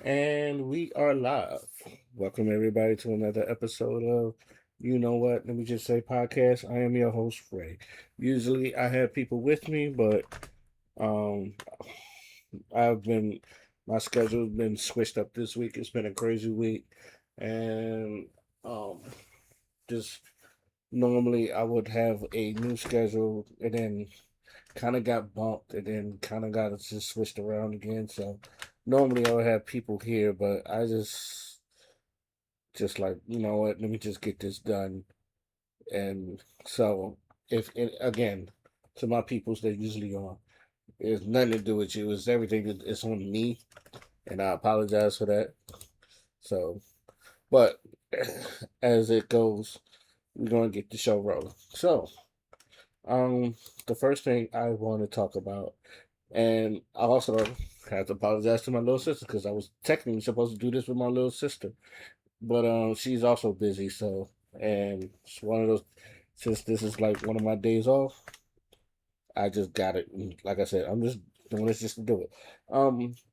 And we are live. Welcome everybody to another episode of You Know What? Let me just say podcast. I am your host, Ray. Usually I have people with me, but um I've been my schedule's been switched up this week. It's been a crazy week. And um just normally I would have a new schedule and then kind of got bumped and then kind of got just switched around again. So normally I would have people here, but I just like, you know what, let me just get this done. And so, if and again, to my peoples that usually on, it's nothing to do with you. It's everything it's on me, and I apologize for that. So, but as it goes, we're gonna get the show rolling. So, um, the first thing I want to talk about, and I also have to apologize to my little sister because I was technically supposed to do this with my little sister, but she's also busy. So, and it's one of those. Since this is like one of my days off, I just got it. And like I said, I'm just doing this just to do it.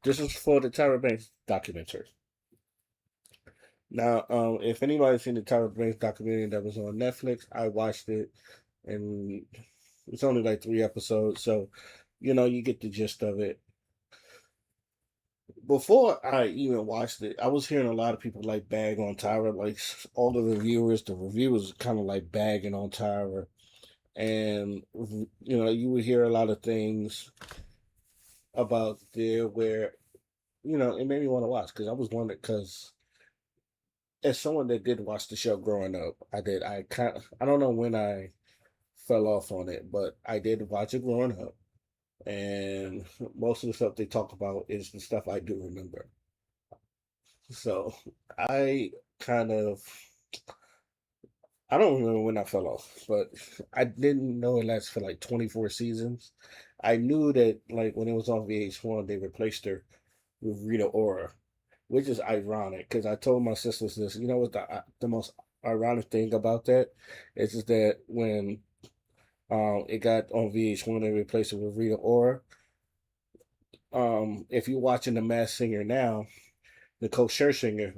This is for the Tyra Banks documentary. Now, if anybody's seen the Tyra Banks documentary that was on Netflix, I watched it, and it's only like 3 episodes, so you get the gist of it. Before I even watched it, I was hearing a lot of people like bag on Tyra, like all the reviewers kind of like bagging on Tyra, and you would hear a lot of things about there where it made me want to watch because I was wondering because as someone that did watch the show growing up, I don't know when I fell off on it, but I did watch it growing up, and most of the stuff they talk about is the stuff I do remember. So I kind of I don't remember when I fell off, but I didn't know it lasted for like 24 seasons. I knew that like when it was on VH1, they replaced her with Rita Ora, which is ironic because I told my sisters this. You know what the most ironic thing about that is just that when it got on VH1, they replaced it with Rita Ora. If you're watching The Masked Singer now, Nicole Scherzinger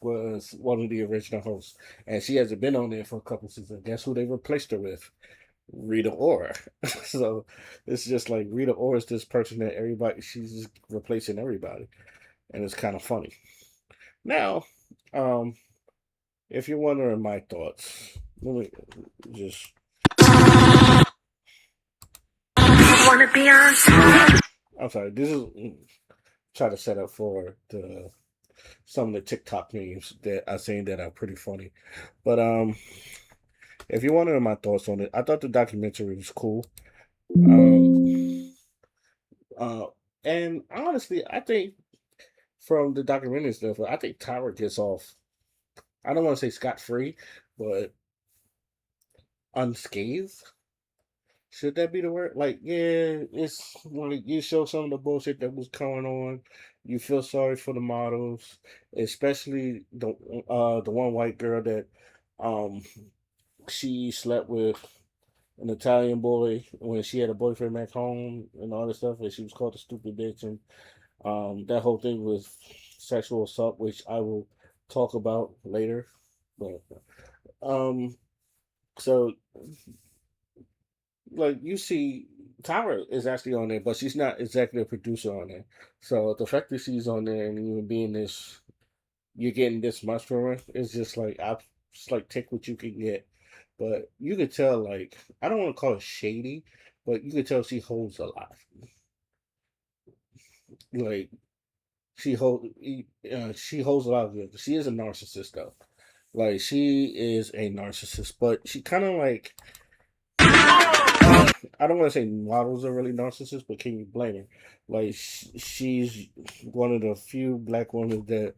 was one of the original hosts, and she hasn't been on there for a couple seasons. Guess who they replaced her with? Rita Ora. So it's just like Rita Ora is this person that everybody she's just replacing everybody, and it's kind of funny. Now, um, if you're wondering my thoughts, let me just. Want to be on? I'm sorry. This is try to set up for the some of the TikTok memes that I've seen that are pretty funny. But if you're wondering my thoughts on it, I thought the documentary was cool. Um, uh, and honestly, I think from the documentary stuff, I think Tyra gets off. I don't want to say scot free, but unscathed. Should that be the word? Like, yeah, it's like you show some of the bullshit that was going on. You feel sorry for the models, especially the one white girl that um she slept with an Italian boy when she had a boyfriend back home and all this stuff, and she was called a stupid bitch, and that whole thing was sexual assault, which I will talk about later. But um, so like you see, Tyra is actually on there, but she's not exactly a producer on there. So the fact that she's on there and even being this, you're getting this much from her, it's just like I just like take what you can get. But you could tell, like I don't want to call it shady, but you could tell she holds a lot. Like she holds a lot of it. She is a narcissist though. Like she is a narcissist, but she kind of like I don't want to say models are really narcissists, but can you blame her? Like she's one of the few black women that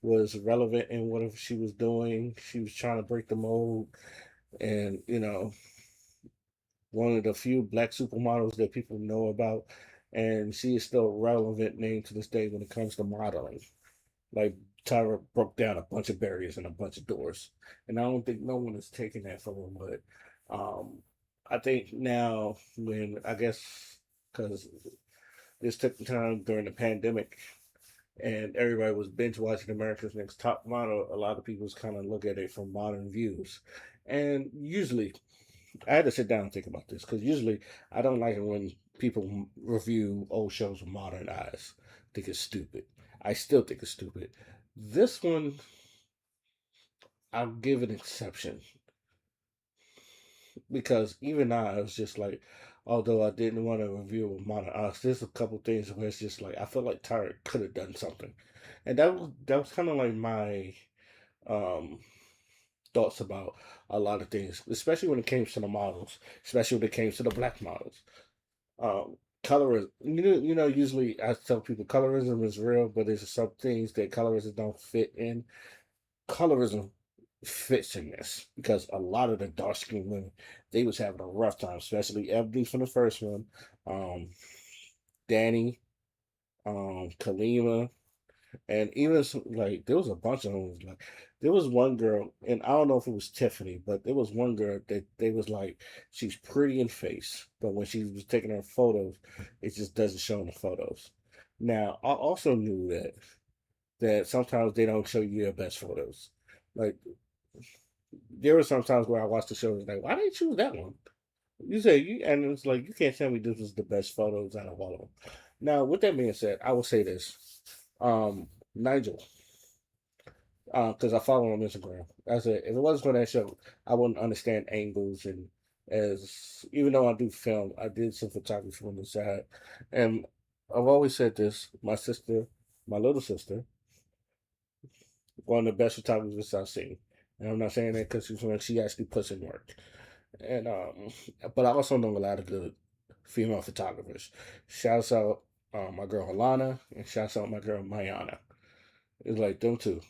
was relevant in whatever she was doing. She was trying to break the mold, and one of the few black supermodels that people know about, and she is still a relevant name to this day when it comes to modeling. Like Tyra broke down a bunch of barriers and a bunch of doors, and I don't think no one is taking that from her. But I think now when I guess because this took the time during the pandemic, and everybody was binge watching America's Next Top Model, a lot of people kind of look at it from modern views. And usually, I had to sit down and think about this because usually I don't like it when people review old shows with modern eyes. I think it's stupid. I still think it's stupid. This one, I'll give an exception because even now I was just like, although I didn't want to review with modern eyes, there's a couple things where it's just like I feel like Tyra could have done something, and that was kind of like my um thoughts about a lot of things, especially when it came to the models, especially when it came to the black models. Colorism, usually I tell people colorism is real, but there's some things that colorism don't fit in. Colorism fits in this because a lot of the dark skinned women, they was having a rough time, especially Ebony from the first one, um, Danny, Kalima, and even some, like there was a bunch of them. Like there was one girl, and I don't know if it was Tiffany, but there was one girl that they was like she's pretty in face, but when she was taking her photos, it just doesn't show in the photos. Now I also knew that sometimes they don't show you your best photos. Like there were some times where I watched the show and was like, why did you choose that one? You say you, and it's like you can't tell me this was the best photos out of all of them. Now, with that being said, I will say this: Nigel, because I follow him on Instagram. I said if it wasn't for that show, I wouldn't understand angles and as even though I do film, I did some photography on the side, and I've always said this: my sister, my little sister, one of the best photographers I've seen. And I'm not saying that because she actually puts in work. And but I also know a lot of good female photographers. Shouts out my girl Alana and shouts out my girl Mayana. It's like them two.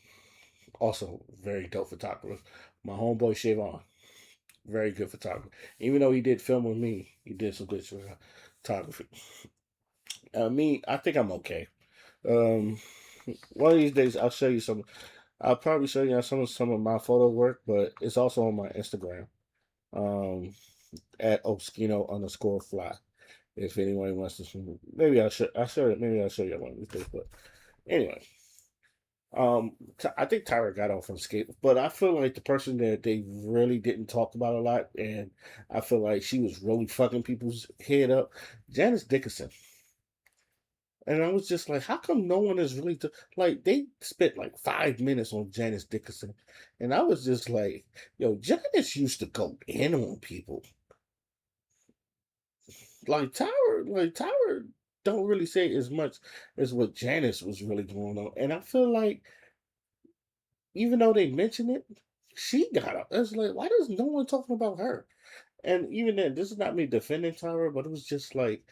Also very dope photographers. My homeboy Shavon, very good photographer. Even though he did film with me, he did some good photography. Me, I think I'm okay. Um, one of these days I'll show you some. I'll probably show you some of my photo work, but it's also on my Instagram. Um, at Obskino underscore fly. If anyone wants to, maybe I'll show you one of these days. But anyway, I think Tyra got off unscathed, but I feel like the person that they really didn't talk about a lot, and I feel like she was really fucking people's head up, Janice Dickinson. And I was just like, how come no one is really like they spent like 5 minutes on Janice Dickinson, and I was just like, yo, Janice used to go in on people. Like Tyra don't really say as much as what Janice was really going on. And I feel like even though they mention it, she got up. It's like, why does no one talking about her? And even then, this is not me defending Tyra, but it was just like,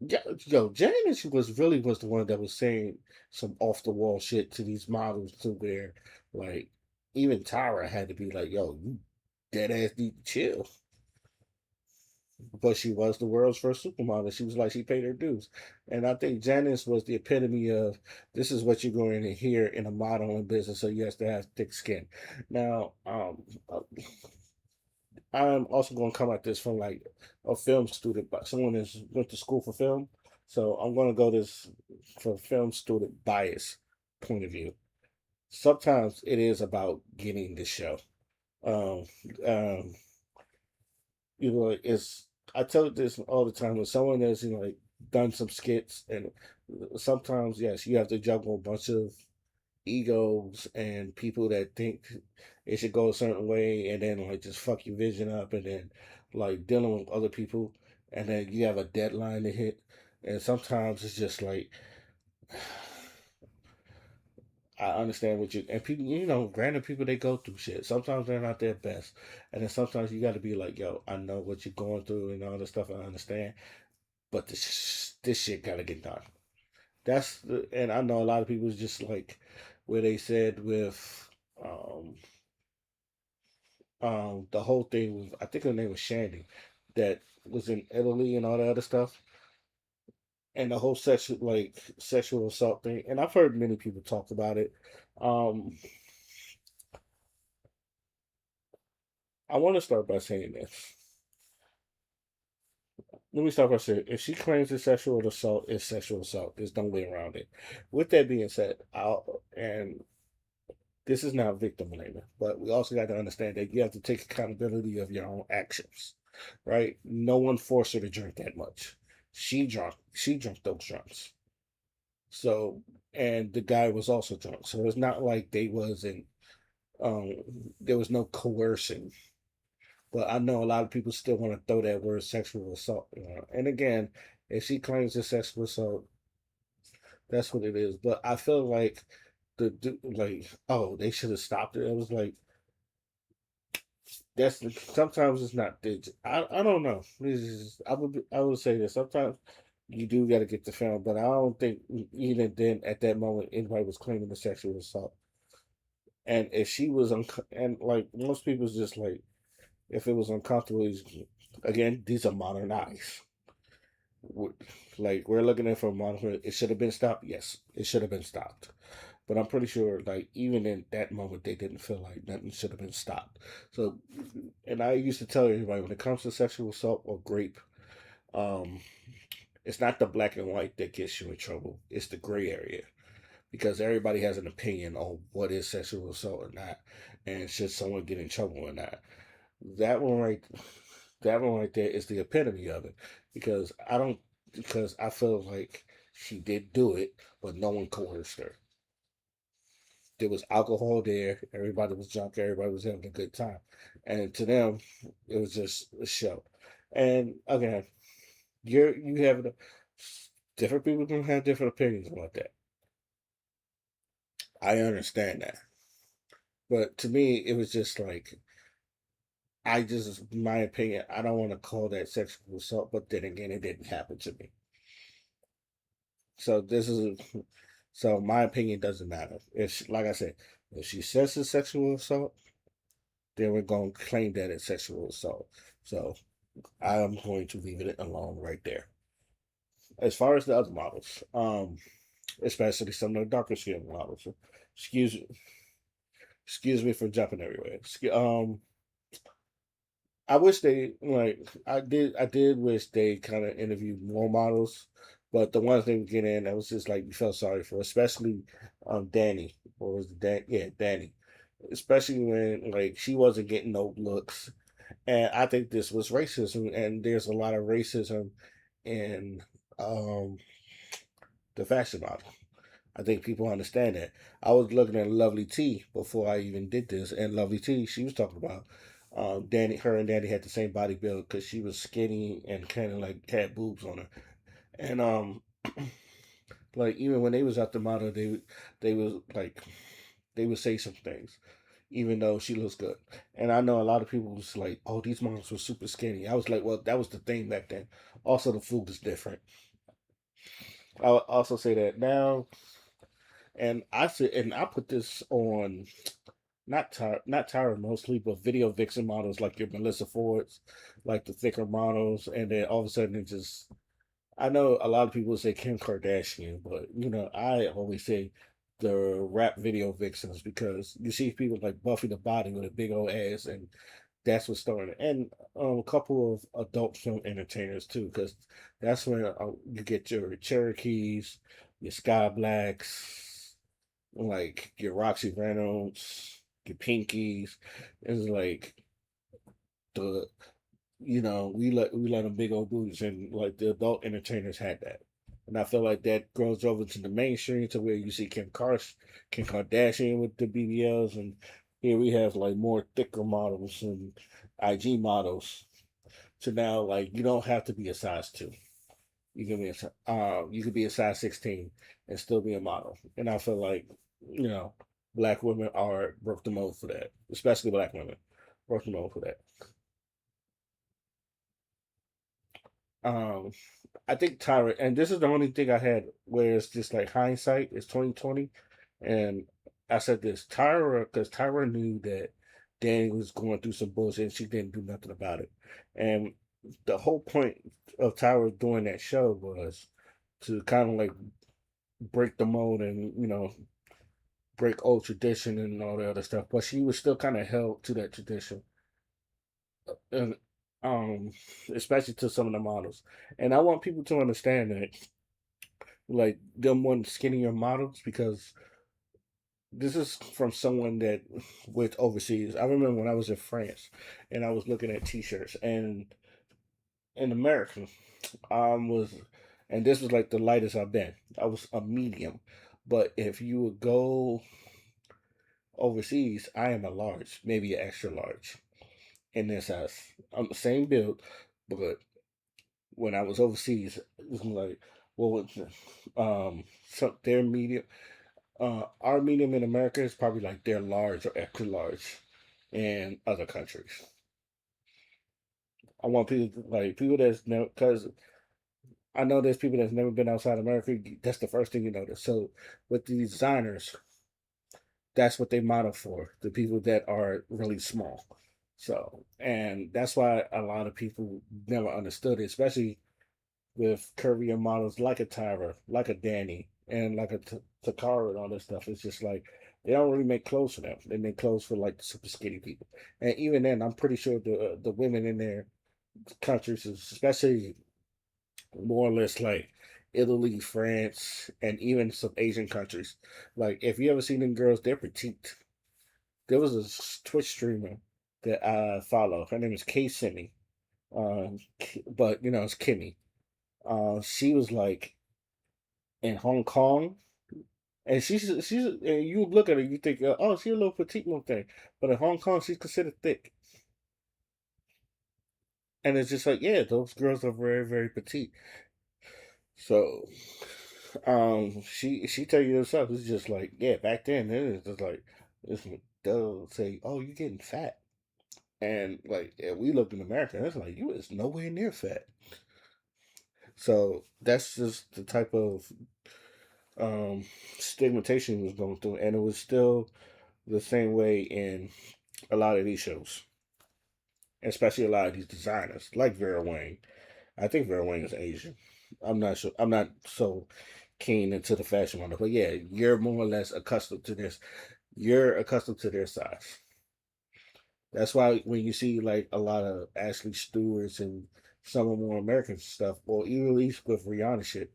yo, Janice was the one that was saying some off the wall shit to these models to where like even Tyra had to be like, yo, you dead ass need to chill. But she was the world's first supermodel. She was like she paid her dues, and I think Janice was the epitome of this is what you're going to hear in a modeling business. So you have to have thick skin. Now, I'm also going to come at this from like a film student, but someone that's went to school for film. So I'm going to go this from film student bias point of view. Sometimes it is about getting the show. Um, um, it's I tell this all the time when someone has like done some skits and sometimes yes you have to juggle a bunch of egos and people that think it should go a certain way and then like just fuck your vision up and then like dealing with other people and then you have a deadline to hit and sometimes it's just like I understand what you and people granted people they go through shit. Sometimes they're not their best. And then sometimes you gotta be like, yo, I know what you're going through and all this stuff, I understand. But this shit gotta get done. And I know a lot of people is just like where they said with um the whole thing with I think her name was Shandy that was in Italy and all that other stuff and the whole sexual assault thing and I've heard many people talk about it. Um I want to start by saying this. let me stop by saying, if she claims it's sexual assault, it's sexual assault. There's no way around it. With that being said, and this is not victim blaming, but we also got to understand that you have to take accountability of your own actions, right? No one forced her to drink that much. She drank those drunks. So, and the guy was also drunk. So it's not like they wasn't, um, there was no coercing. But I know a lot of people still want to throw that word sexual assault. And again, if she claims it's sexual assault, that's what it is. But I feel like like, oh, they should have stopped it. It was like, sometimes it's not. I don't know. I would say that sometimes you do got to get the film, but I don't think even then at that moment anybody was claiming the sexual assault. And if she was and like most people's just like, if it was uncomfortable, again, these are modern eyes. we like we're looking at from modern. It should have been stopped. Yes, it should have been stopped. But I'm pretty sure, like even in that moment, they didn't feel like nothing should have been stopped. So, and I used to tell everybody when it comes to sexual assault or rape, um, it's not the black and white that gets you in trouble. It's the gray area because everybody has an opinion on what is sexual assault or not, and should someone get in trouble or not. That one right, that one right there is the epitome of it because I feel like she did do it, but no one coerced her. There was alcohol there. Everybody was drunk. Everybody was having a good time, and to them, it was just a show. And again, you have different people can have different opinions about that. I understand that, but to me, it was just like my opinion. I don't want to call that sexual assault, but then again, it didn't happen to me. So so my opinion doesn't matter. Like I said, if she says it's sexual assault, then we're going to claim that it's sexual assault. So I'm going to leave it alone right there. As far as the other models, especially some of the darker skin models, excuse excuse me for jumping everywhere. I wish they like I did wish they kind of interviewed more models, but the ones they would get in, I was just like you felt sorry for, especially Danny. What was the Dan? Yeah, Danny. Especially when like she wasn't getting no looks. And I think this was racism, and there's a lot of racism in um, the fashion model. I think people understand that. I was looking at Lovely T before I even did this, and Lovely T, she was talking about Danny. Her and Danny had the same body build because she was skinny and kind of like had boobs on her. And like even when they was at the model, they was like they would say some things, even though she looks good. And I know a lot of people was like, "Oh, these models were super skinny." I was like, "Well, that was the thing back then." Also, the food is different. I'll also say that now, and I put this on not Tyra mostly, but video vixen models like your Melissa Fords, like the thicker models, and then all of a sudden it just. I know a lot of people say Kim Kardashian, but I always say the rap video vixens because you see people like Buffy the Body with a big old ass, and that's what started. And a couple of adult film entertainers too, because that's when you get your Cherokees, your Sky Blacks, like your Roxy Reynolds, your Pinkies. It's like the we let them big old booties, and like the adult entertainers had that. And I feel like that grows over to the mainstream to where you see Kim Kardashian with the BBLs, and here we have like more thicker models and IG models. So now, like, you don't have to be a size 2. You could be a size 16 and still be a model. And I feel like you know, black women are broke the mold for that, especially black women broke the mold for that. Um, I think Tyra, and this is the only thing I had where it's just like hindsight is 2020, and I said this Tyra because Tyra knew that Danny was going through some bullshit and she didn't do nothing about it, and the whole point of Tyra doing that show was to kind of like break the mold and break old tradition and all the other stuff, but she was still kind of held to that tradition, and um, especially to some of the models. And I want people to understand that, like, them wanting skinnier models because this is from someone that with overseas. I remember when I was in France and I was looking at T-shirts, and in America, was, and this was like the lightest I've been. I was a medium, but if you would go overseas, I am a large, maybe an extra large in this house. I'm the same build, but when I was overseas, it was like, well, so their medium, our medium in America is probably like their large or extra large in other countries. I want people like people that's never, because I know there's people that's never been outside America. That's the first thing you notice. So with the designers, that's what they model for, the people that are really small. So, and that's why a lot of people never understood it, especially with curvier models like a Tyra, like a Danny, and like a Takara and all this stuff. It's just like they don't really make clothes for them. They make clothes for like the super skinny people. And even then, I'm pretty sure the women in their countries, especially more or less like Italy, France, and even some Asian countries. Like if you ever seen them girls, they're petite. There was a Twitch streamer that I follow. Her name is K Simi. But you know it's Kimmy. She was like in Hong Kong, and she's and you look at her, you think, oh, she's a little petite little thing, but in Hong Kong, she's considered thick, and it's just like, yeah, those girls are very petite. So, she tell you herself, it's just like, yeah, back then it was just like, it's, they'll say, oh, you're getting fat, and like, yeah, we look in America, and it's like you is nowhere near fat. So that's just the type of um stigmatization was going through, and it was still the same way in a lot of these shows, especially a lot of these designers like Vera Wang. I think Vera Wang is Asian. I'm not sure. I'm not so keen into the fashion model, but yeah, you're more or less accustomed to this. You're accustomed to their size. That's why when you see like a lot of Ashley Stewart's and some of more American stuff, or even at least with Rihanna shit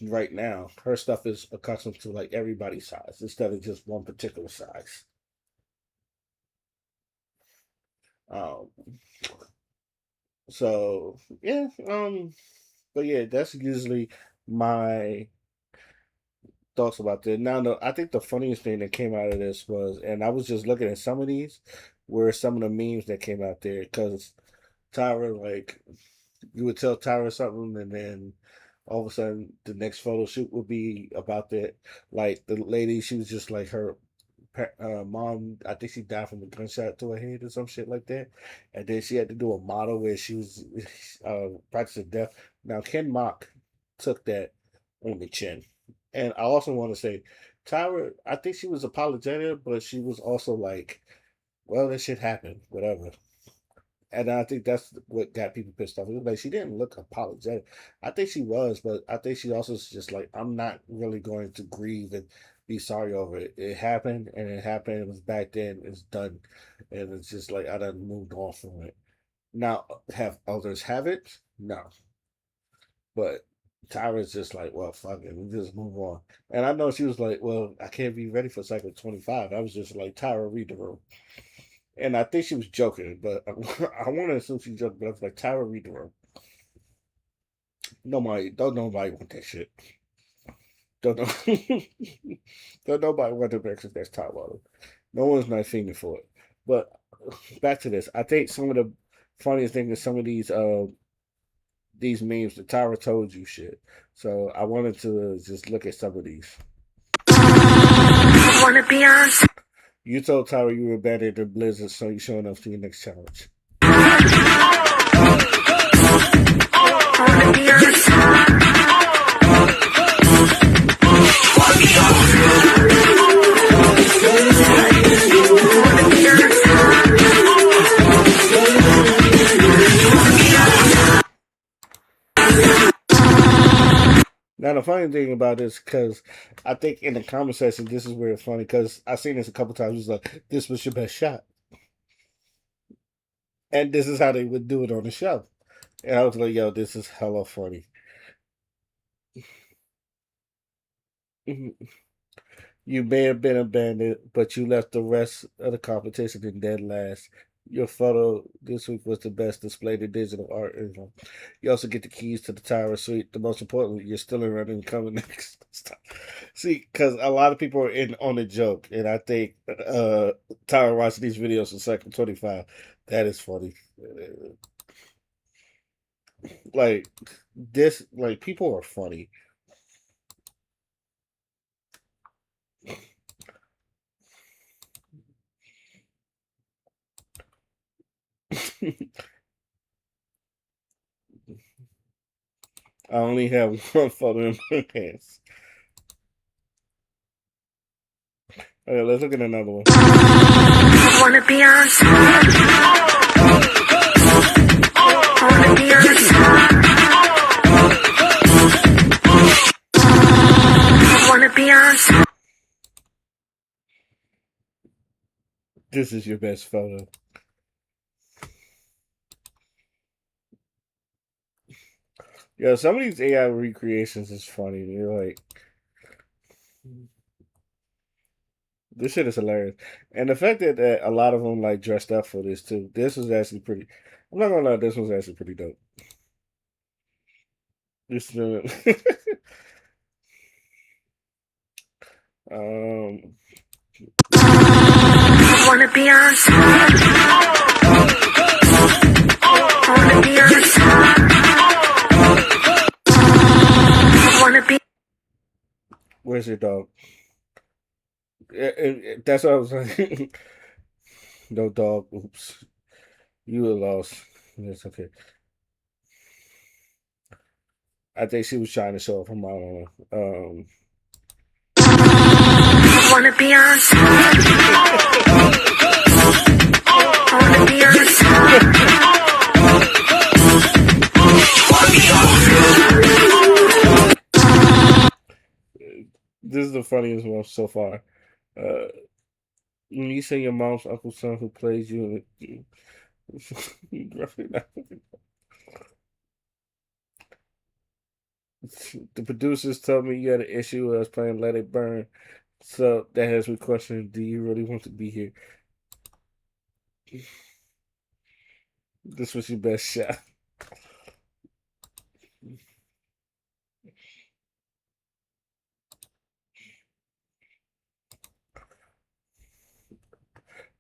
right now, her stuff is accustomed to like everybody's size instead of just one particular size. Um, so yeah, but yeah, that's usually my thoughts about that. Now, no, I think the funniest thing that came out of this was, and I was just looking at some of these, were some of the memes that came out there because Tyra, like, you would tell Tyra something, and then all of a sudden the next photo shoot would be about that. Like the lady, she was just like her mom. I think she died from a gunshot to her head or some shit like that, and then she had to do a model where she was practicing death. Now Ken Mock took that on the chin, and I also want to say, Tyra, I think she was apologetic, but she was also like, well, this shit happened, whatever. And I think that's what got people pissed off. It was like she didn't look apologetic. I think she was, but I think she also is just like, I'm not really going to grieve and be sorry over it. It happened and it happened. It was back then. It's done. And it's just like I done moved on from it. Now, have others have it? No. But Tyra's just like, well, fuck it. We just move on. And I know she was like, well, I can't be ready for cycle 25. I was just like, Tyra, read the room. And I think she was joking, but I want to assume she joked. But I was like, Tyra, read the room. Don't nobody want that shit. Don't know. Don't nobody want the Brexit that's top water. No one's not feeding for it. But back to this. I think some of the funniest thing is some of these memes that Tyra told you shit. So I wanted to just look at some of these. Wanna be on? You told Tyra you were better than Blizzard, so you showing up to your next challenge. Wanna be on? Now the funny thing about this, because I think in the comment section, this is where it's funny, because I've seen this a couple times. It's like, this was your best shot. And this is how they would do it on the show. And I was like, yo, this is hella funny. You may have been abandoned, but you left the rest of the competition in dead last. Your photo this week was the best displayed in digital art. You also get the keys to the Tyra suite. The most importantly, you're still in running coming next. See, because a lot of people are in on a joke, and I think Tyra watching these videos in second 25. That is funny. Like this, like people are funny. I only have one photo in my hands. Okay, let's look at another one. Wanna be on top. Wanna be on top. Wanna be on top. This is your best photo. Yeah, some of these AI recreations is funny. You're like, this shit is hilarious, and the fact that a lot of them like dressed up for this too. This was actually pretty. I'm not gonna lie, this was actually pretty dope. This, um, wanna be on top. Wanna be on top. Wanna be. Where's your dog? That's what I was like. No dog. Oops. You were lost. That's okay. I think she was trying to show off her mom. Wanna be on top. Wanna be on top. This is the funniest one so far. Uh, when you say your mom's uncle's son who plays you, the producers told me you had an issue with us playing Let It Burn. So that has me questioning, do you really want to be here? This was your best shot.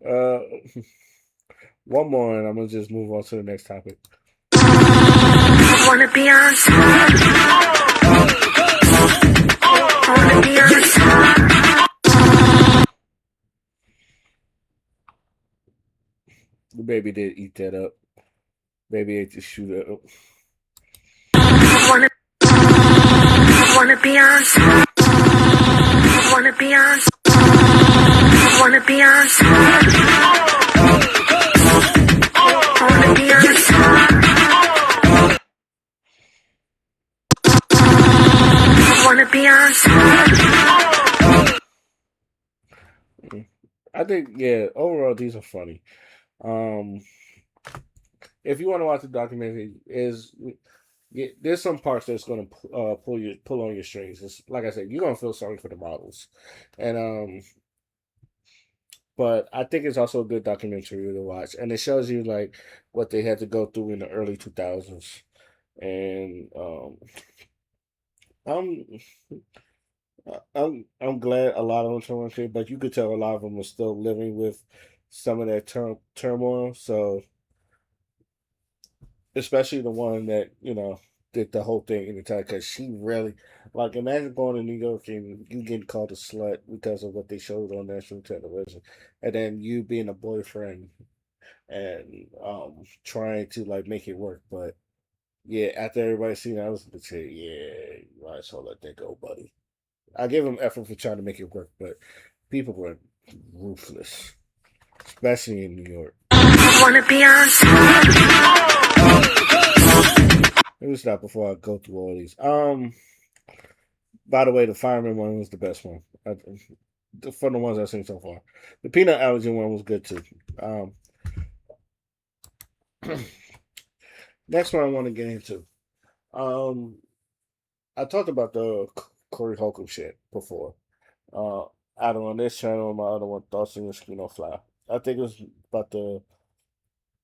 Uh, one more, and I'm gonna just move on to the next topic. Wanna be on top. Wanna be on top. The baby did eat that up. Baby ate the shoe up. Wanna, wanna be on top. Wanna be on top. Wanna be on top. Wanna be on top. Wanna be on top. I think yeah. Overall, these are funny. Um, if you want to watch the documentary, there's some parts that's going to pull on your strings. It's, like I said, you're gonna feel sorry for the models, and but I think it's also a good documentary to watch, and it shows you like what they had to go through in the early 2000s, and I'm I'm glad a lot of them turned okay, but you could tell a lot of them were still living with some of that turmoil. So especially the one that did the whole thing in the time, because she really like imagine going to New York and you getting called a slut because of what they showed on national television, and then you being a boyfriend and trying to like make it work. But yeah, after everybody seen it, I was gonna say, yeah, you might as well let that go, buddy. I give him effort for trying to make it work, but people were ruthless, especially in New York. Wanna be on Let me stop before I go through all these. By the way, the fireman one was the best one. From the ones I've seen so far. The peanut allergy one was good too. Um, Next one I want to get into. Um, I talked about the Corey Holcomb shit before. Uh, either on this channel or my other one, Thoughts in the Skin Fly. I think it was about the.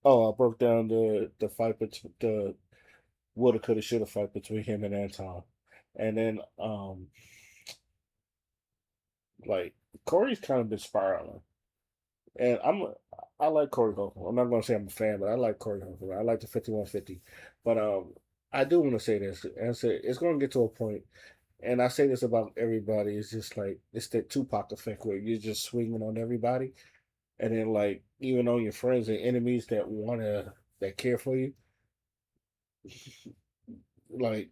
Oh, I broke down the fight between the woulda, coulda, shoulda fight between him and Anton, and then like Corey's kind of been spiraling, and I like Corey Holcomb. I'm not gonna say I'm a fan, but I like Corey Holcomb. I like the 5150, but I do want to say this, and I say it's gonna get to a point, and I say this about everybody. It's just like it's the Tupac effect where you're just swinging on everybody, and then like even on your friends and enemies that care for you, like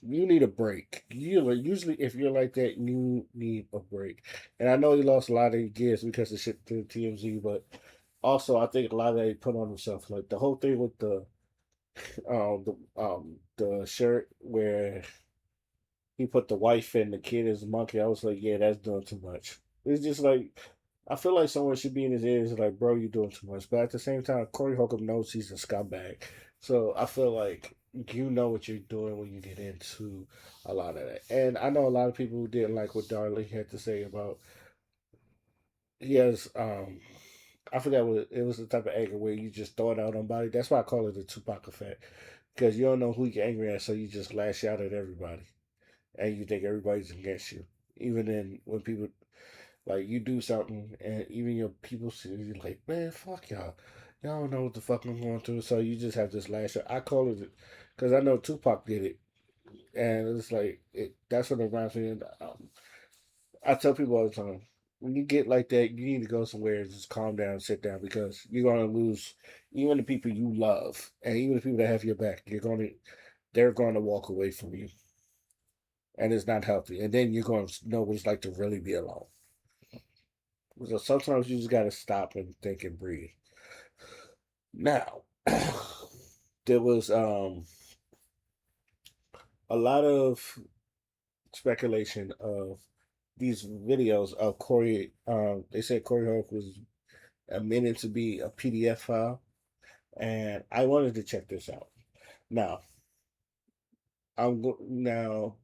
you need a break. Usually if you're like that, you need a break. And I know he lost a lot of gears because of shit to TMZ, but also I think a lot of that he put on himself. Like the whole thing with the shirt where he put the wife and the kid as a monkey. I was like, yeah, that's doing too much. It's just like I feel like someone should be in his ears like, bro, you're doing too much. But at the same time, Corey Holcomb knows he's a scumbag. So I feel like you know what you're doing when you get into a lot of that. And I know a lot of people who didn't like what Darlene had to say about he has I forgot what it was, the type of anger where you just throw it out on body. That's why I call it the Tupac effect. Because you don't know who you're angry at, so you just lash out at everybody. And you think everybody's against you. Even then when people like you do something, and even your people see you like, man, fuck y'all. Y'all don't know what the fuck I'm going through, so you just have this lash. I call it because I know Tupac did it, and it's like that's what it reminds me. Of. I tell people all the time, when you get like that, you need to go somewhere and just calm down, sit down, because you're gonna lose even the people you love, and even the people that have your back. They're going to walk away from you, and it's not healthy. And then you're going to know what it's like to really be alone. So sometimes you just got to stop and think and breathe. Now, there was a lot of speculation of these videos of Corey. They said Corey Hulk was admitted to be a PDF file, and I wanted to check this out. Now, now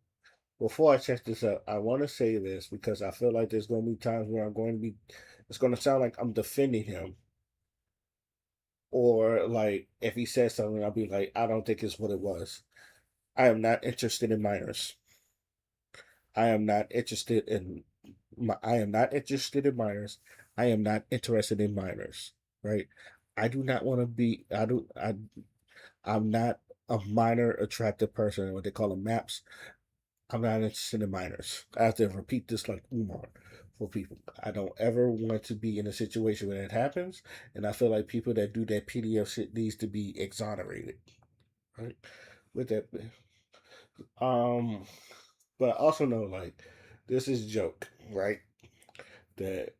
before I check this out, I want to say this because I feel like there's going to be times where I'm going to be. It's going to sound like I'm defending him, or like if he says something, I'll be like, I don't think it's what it was. I am not interested in minors. I am not interested in I am not interested in minors. I am not interested in minors. Right? I do not want to be. I'm not a minor attractive person. What they call them maps. I'm not interested in minors. I have to repeat this like Umar for people. I don't ever want to be in a situation where that happens, and I feel like people that do that PDF shit needs to be exonerated. Right? With that, um, but I also know like this is a joke, right? That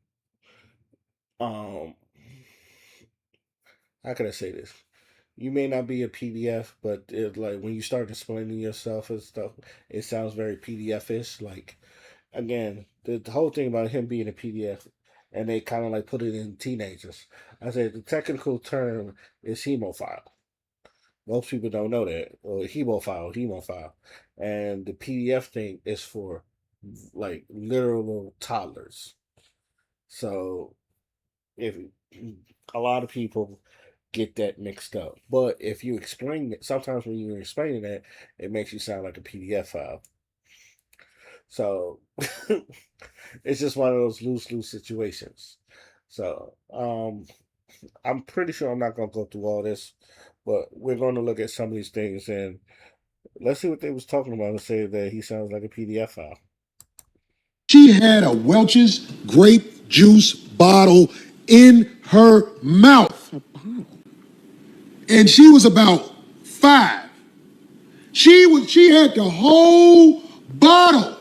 um, how can I say this? You may not be a PDF, but like when you start explaining yourself and stuff, it sounds very PDF-ish. Like again, the whole thing about him being a PDF, and they kind of like put it in teenagers. I said the technical term is hemophile. Most people don't know that, or hemophile, and the PDF thing is for like literal toddlers. So if a lot of people get that mixed up, but if you explain it, sometimes when you're explaining that, it makes you sound like a PDF file. So it's just one of those lose situations. So I'm pretty sure I'm not gonna go through all this, but we're going to look at some of these things and let's see what they was talking about and say that he sounds like a PDF file. She had a Welch's grape juice bottle in her mouth. And she was about 5. She had the whole bottle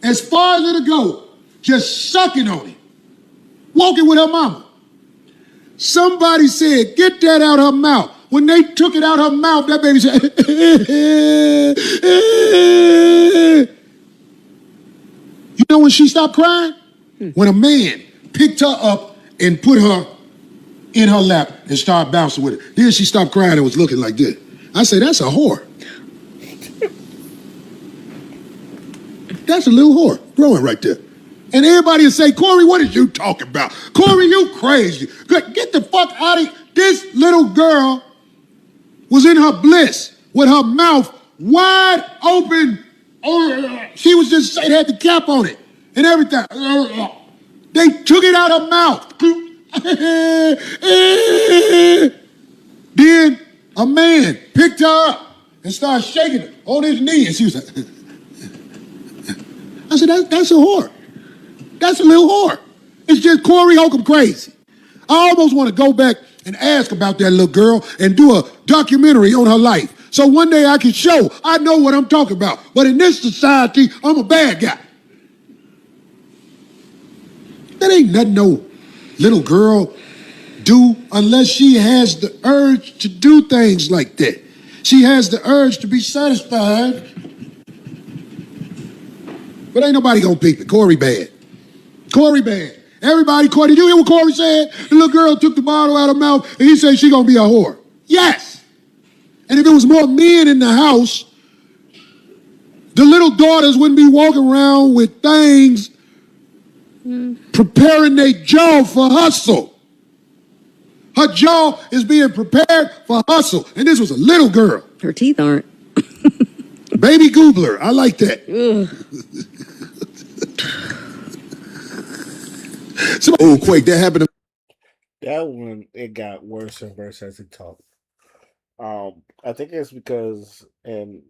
as far as it'll go, just sucking on it, walking with her mama. Somebody said, get that out her mouth. When they took it out her mouth, that baby said, you know when she stopped crying? When a man picked her up and put her in her lap and started bouncing with it. Then she stopped crying and was looking like this. I say, that's a whore. That's a little whore growing right there. And everybody will say, Corey, what are you talking about? Corey, you crazy. Get the fuck out of here. This little girl was in her bliss with her mouth wide open. She was just, it had the cap on it and everything. They took it out of her mouth. Then a man picked her up and started shaking her on his knee. And she was like, I said, that's a whore. That's a little whore. It's just Corey Holcomb crazy. I almost want to go back and ask about that little girl and do a documentary on her life. So one day I can show I know what I'm talking about. But in this society, I'm a bad guy. That ain't nothing no little girl do unless she has the urge to do things like that. She has the urge to be satisfied. But ain't nobody gonna peep it. Corey bad. Corey bad. Everybody, Corey, did you hear what Corey said? The little girl took the bottle out of her mouth and he said she gonna be a whore. Yes. And if there was more men in the house, the little daughters wouldn't be walking around with things preparing their jaw for hustle. Her jaw is being prepared for hustle. And this was a little girl. Her teeth aren't. Baby Goobler. I like that. Oh, Quake, that happened to That one, it got worse and worse as he talked. I think it's because, and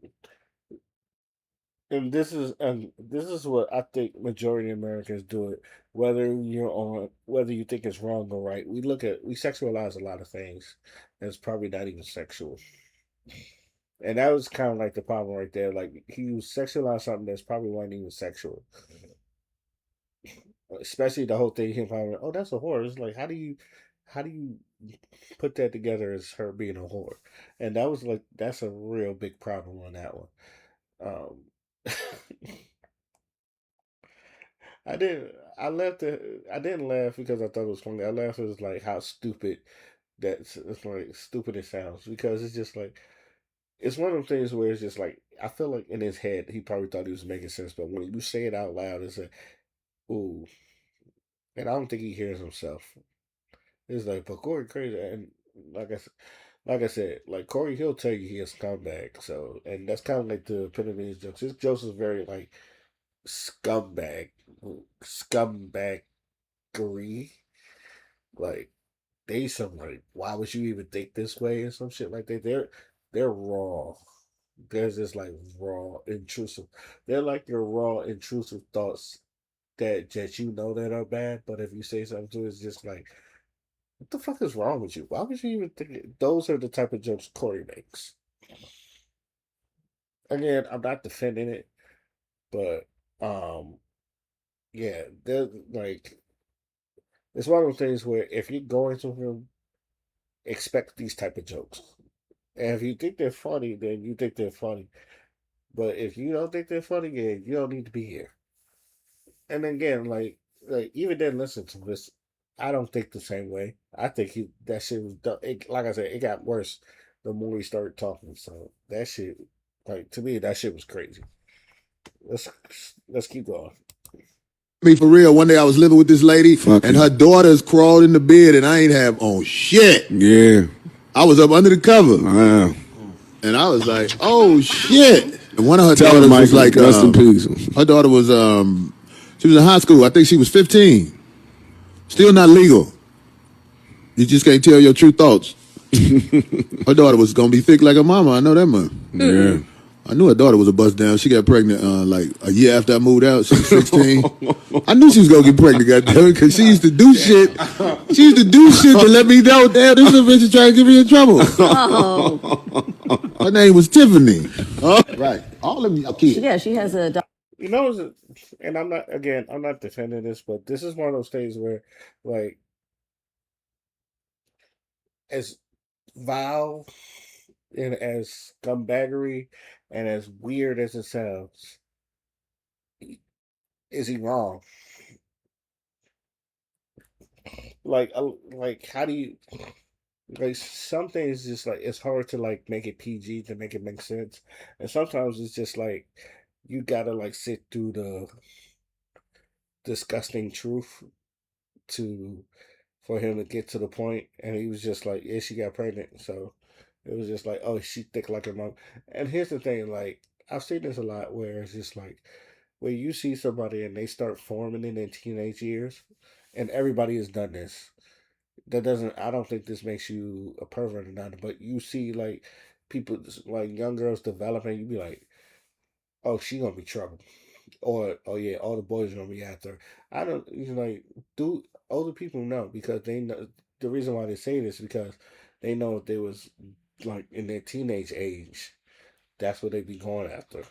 this is what I think majority of Americans do it. Whether you think it's wrong or right, we sexualize a lot of things that's probably not even sexual, and that was kind of like the problem right there. Like he was sexualized something that's probably wasn't even sexual, especially the whole thing. Him probably, oh, that's a whore. It's like how do you put that together as her being a whore? And that was like that's a real big problem on that one. Um, I didn't. I left it. I didn't laugh because I thought it was funny. I laughed at like how stupid it's like stupid it sounds because it's just like it's one of those things where it's just like I feel like in his head he probably thought he was making sense, but when you say it out loud, it's like ooh, and I don't think he hears himself. It's like, but Corey crazy, and like like I said, like Corey, he'll tell you he a scumbag. So, and that's kind of like the epitome of his jokes. His jokes is very like scumbag, scumbaggery. Like they some like, why would you even think this way and some shit like that. They're raw. There's just like raw, intrusive. They're like your raw, intrusive thoughts that you know that are bad, but if you say something to it, it's just like, what the fuck is wrong with you? Why would you even think it? Those are the type of jokes Corey makes. Again, I'm not defending it, but um, yeah, they're like it's one of those things where if you're going to him, expect these type of jokes. And if you think they're funny, then you think they're funny. But if you don't think they're funny, yeah, you don't need to be here. And again, like even then, listen to this. I don't think the same way. I think that shit was like I said, it got worse the more he started talking. So that shit, like to me, that shit was crazy. Let's let's keep going. me for real. One day I was living with this lady and her daughters crawled in the bed and I ain't have on shit. Yeah. I was up under the cover. Wow. And I was like, oh shit. And one of her Tell daughters him, was Michael, like, rest in peace. her daughter was, she was in high school. I think she was 15. Still not legal. You just can't tell your true thoughts. Her daughter was going to be thick like her mama. I know that much. Yeah. I knew her daughter was a bust down. She got pregnant like a year after I moved out. She was 16. I knew she was going to get pregnant, goddamn, because she used to do shit. She used to do shit to let me know, damn, this little bitch is trying to get me in trouble. Oh. Her name was Tiffany. Right. All of y'all kids. Yeah, she has a You know, and I'm not defending this, but this is one of those things where, like, as vile and as scumbaggery and as weird as it sounds, is he wrong? like how do you like some things just like it's hard to like make it PG to make it make sense, and sometimes it's just like you gotta like sit through the disgusting truth to for him to get to the point, and he was just like, yeah, she got pregnant, so it was just like, oh, she thick like her mom. And here's the thing, like I've seen this a lot where it's just like where you see somebody and they start forming in their teenage years, and everybody has done this. That doesn't. I don't think this makes you a pervert or not, but you see like people like young girls developing, you be like, oh, she gonna be trouble, or oh yeah, all the boys are gonna be after her. I don't, like, do older people know because they know the reason why they say this because they know if they was like in their teenage age, that's what they be going after.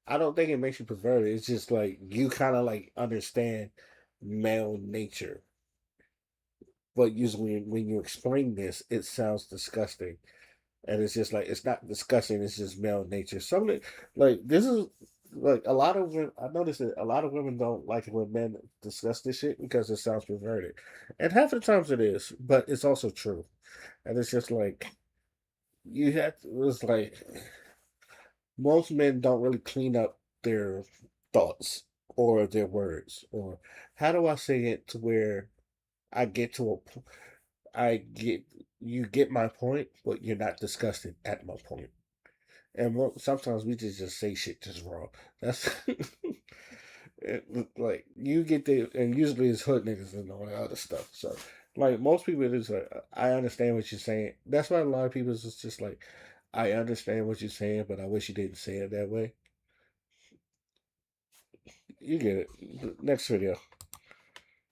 I don't think it makes you perverted. It's just like you kind of like understand male nature, but usually when you explain this, it sounds disgusting. And it's just like it's not disgusting. It's just male nature. Some of it, like this is like a lot of women. I noticed that a lot of women don't like it when men discuss this shit because it sounds perverted, and half the times it is, but it's also true. And it's just like you have to. It's like most men don't really clean up their thoughts or their words or how do I say it to where I get to I get you get my point, but you're not disgusted at my point. And sometimes we just say shit just wrong. That's like you get the and usually it's hood niggas and all that other stuff. So like most people, it's like I understand what you're saying. That's why a lot of people is just like I understand what you're saying, but I wish you didn't say it that way. You get it. Next video.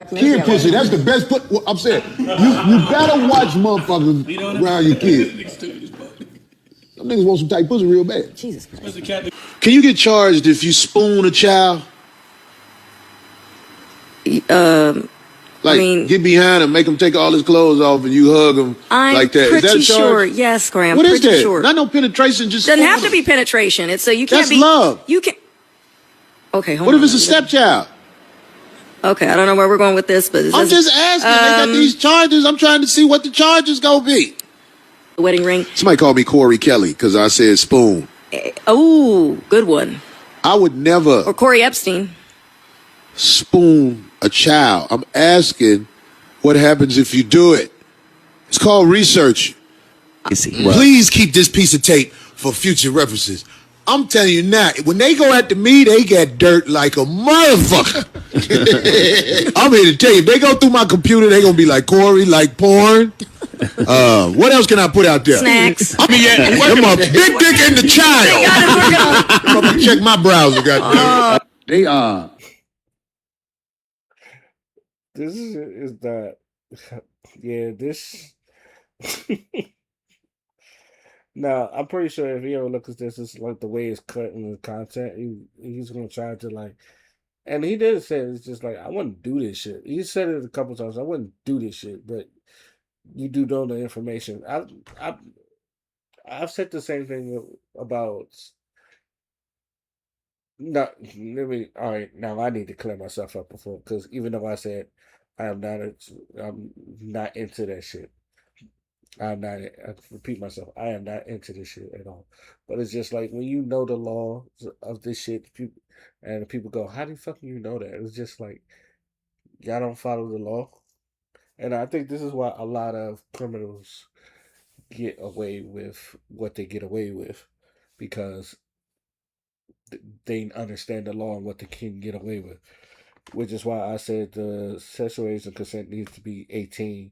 Kid pussy, that's the best put. Well, I'm saying, you better watch motherfuckers around your kids. Some niggas want some tight pussy real bad. Jesus Christ. Can you get charged if you spoon a child? Like, get behind him, make him take all his clothes off, and you hug him like that. Is that a charge? Sure. Yes, Graham. What is that? Sure. Not no penetration. Just Doesn't have to be penetration. It's so you can't that's be love. You can. Okay. Hold What on. if it's a stepchild? Okay, I don't know where we're going with this, but I'm just asking. They got these charges. I'm trying to see what the charges gonna be. The wedding ring. Somebody called me Corey Kelly because I said spoon. Oh, good one. I would never. Or Corey Epstein. Spoon a child. I'm asking what happens if you do it. It's called research. Please keep this piece of tape for future references. I'm telling you now, when they go after me, they get dirt like a motherfucker. I'm here to tell you, if they go through my computer, they gonna be like Corey, like porn. What else can I put out there? Snacks. I mean, them a big dick in the child. I'm gonna check my browser, goddamn. They are. This is that. Yeah, this. Now, I'm pretty sure if he ever looks at this, it's like the way it's cut in the content. He's gonna try to like, and he did say it's just like I wouldn't do this shit. He said it a couple times. I wouldn't do this shit, but you do know the information. I've said the same thing about. No, let me. All right, now I need to clear myself up before because even though I said I'm not into that shit. I'm not. I repeat myself. I am not into this shit at all. But it's just like when you know the law of this shit, people and people go, "How do you fucking you know that?" It's just like y'all don't follow the law, and I think this is why a lot of criminals get away with what they get away with because they understand the law and what they can get away with. Which is why I said the sexual age of consent needs to be 18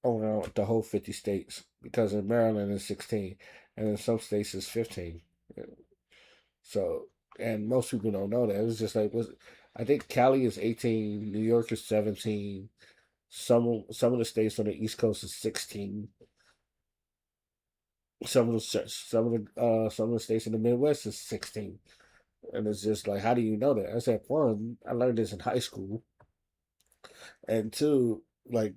around the whole 50 states because in Maryland it's 16 and in some states it's 15. So, and most people don't know that. It's just like, I think Cali is 18, New York is 17, some of the states on the East Coast is 16. Some of the states in the Midwest is 16. And it's just like, how do you know that? I said, one, I learned this in high school. And two, like,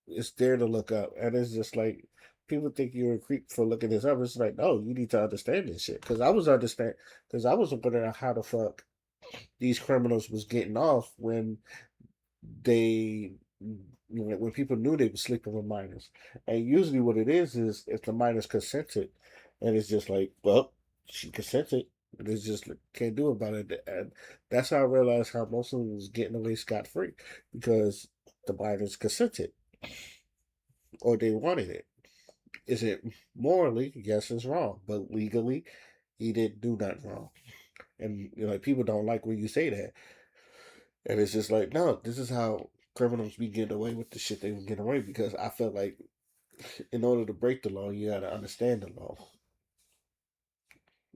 it's there to look up. And it's just like, people think you're a creep for looking this up. It's like, no, you need to understand this shit. Because I was wondering how the fuck these criminals was getting off when they when people knew they were sleeping with minors, and usually what it is if the minors consented, and it's just like, well, she consented. It's just like, can't do about it, and that's how I realized how most of them was getting away scot free because the minors consented or they wanted it. Is it morally? Yes, it's wrong, but legally, he didn't do nothing wrong. And like people don't like when you say that, and it's just like, no, this is how criminals be getting away with the shit they were getting away because I felt like in order to break the law, you got to understand the law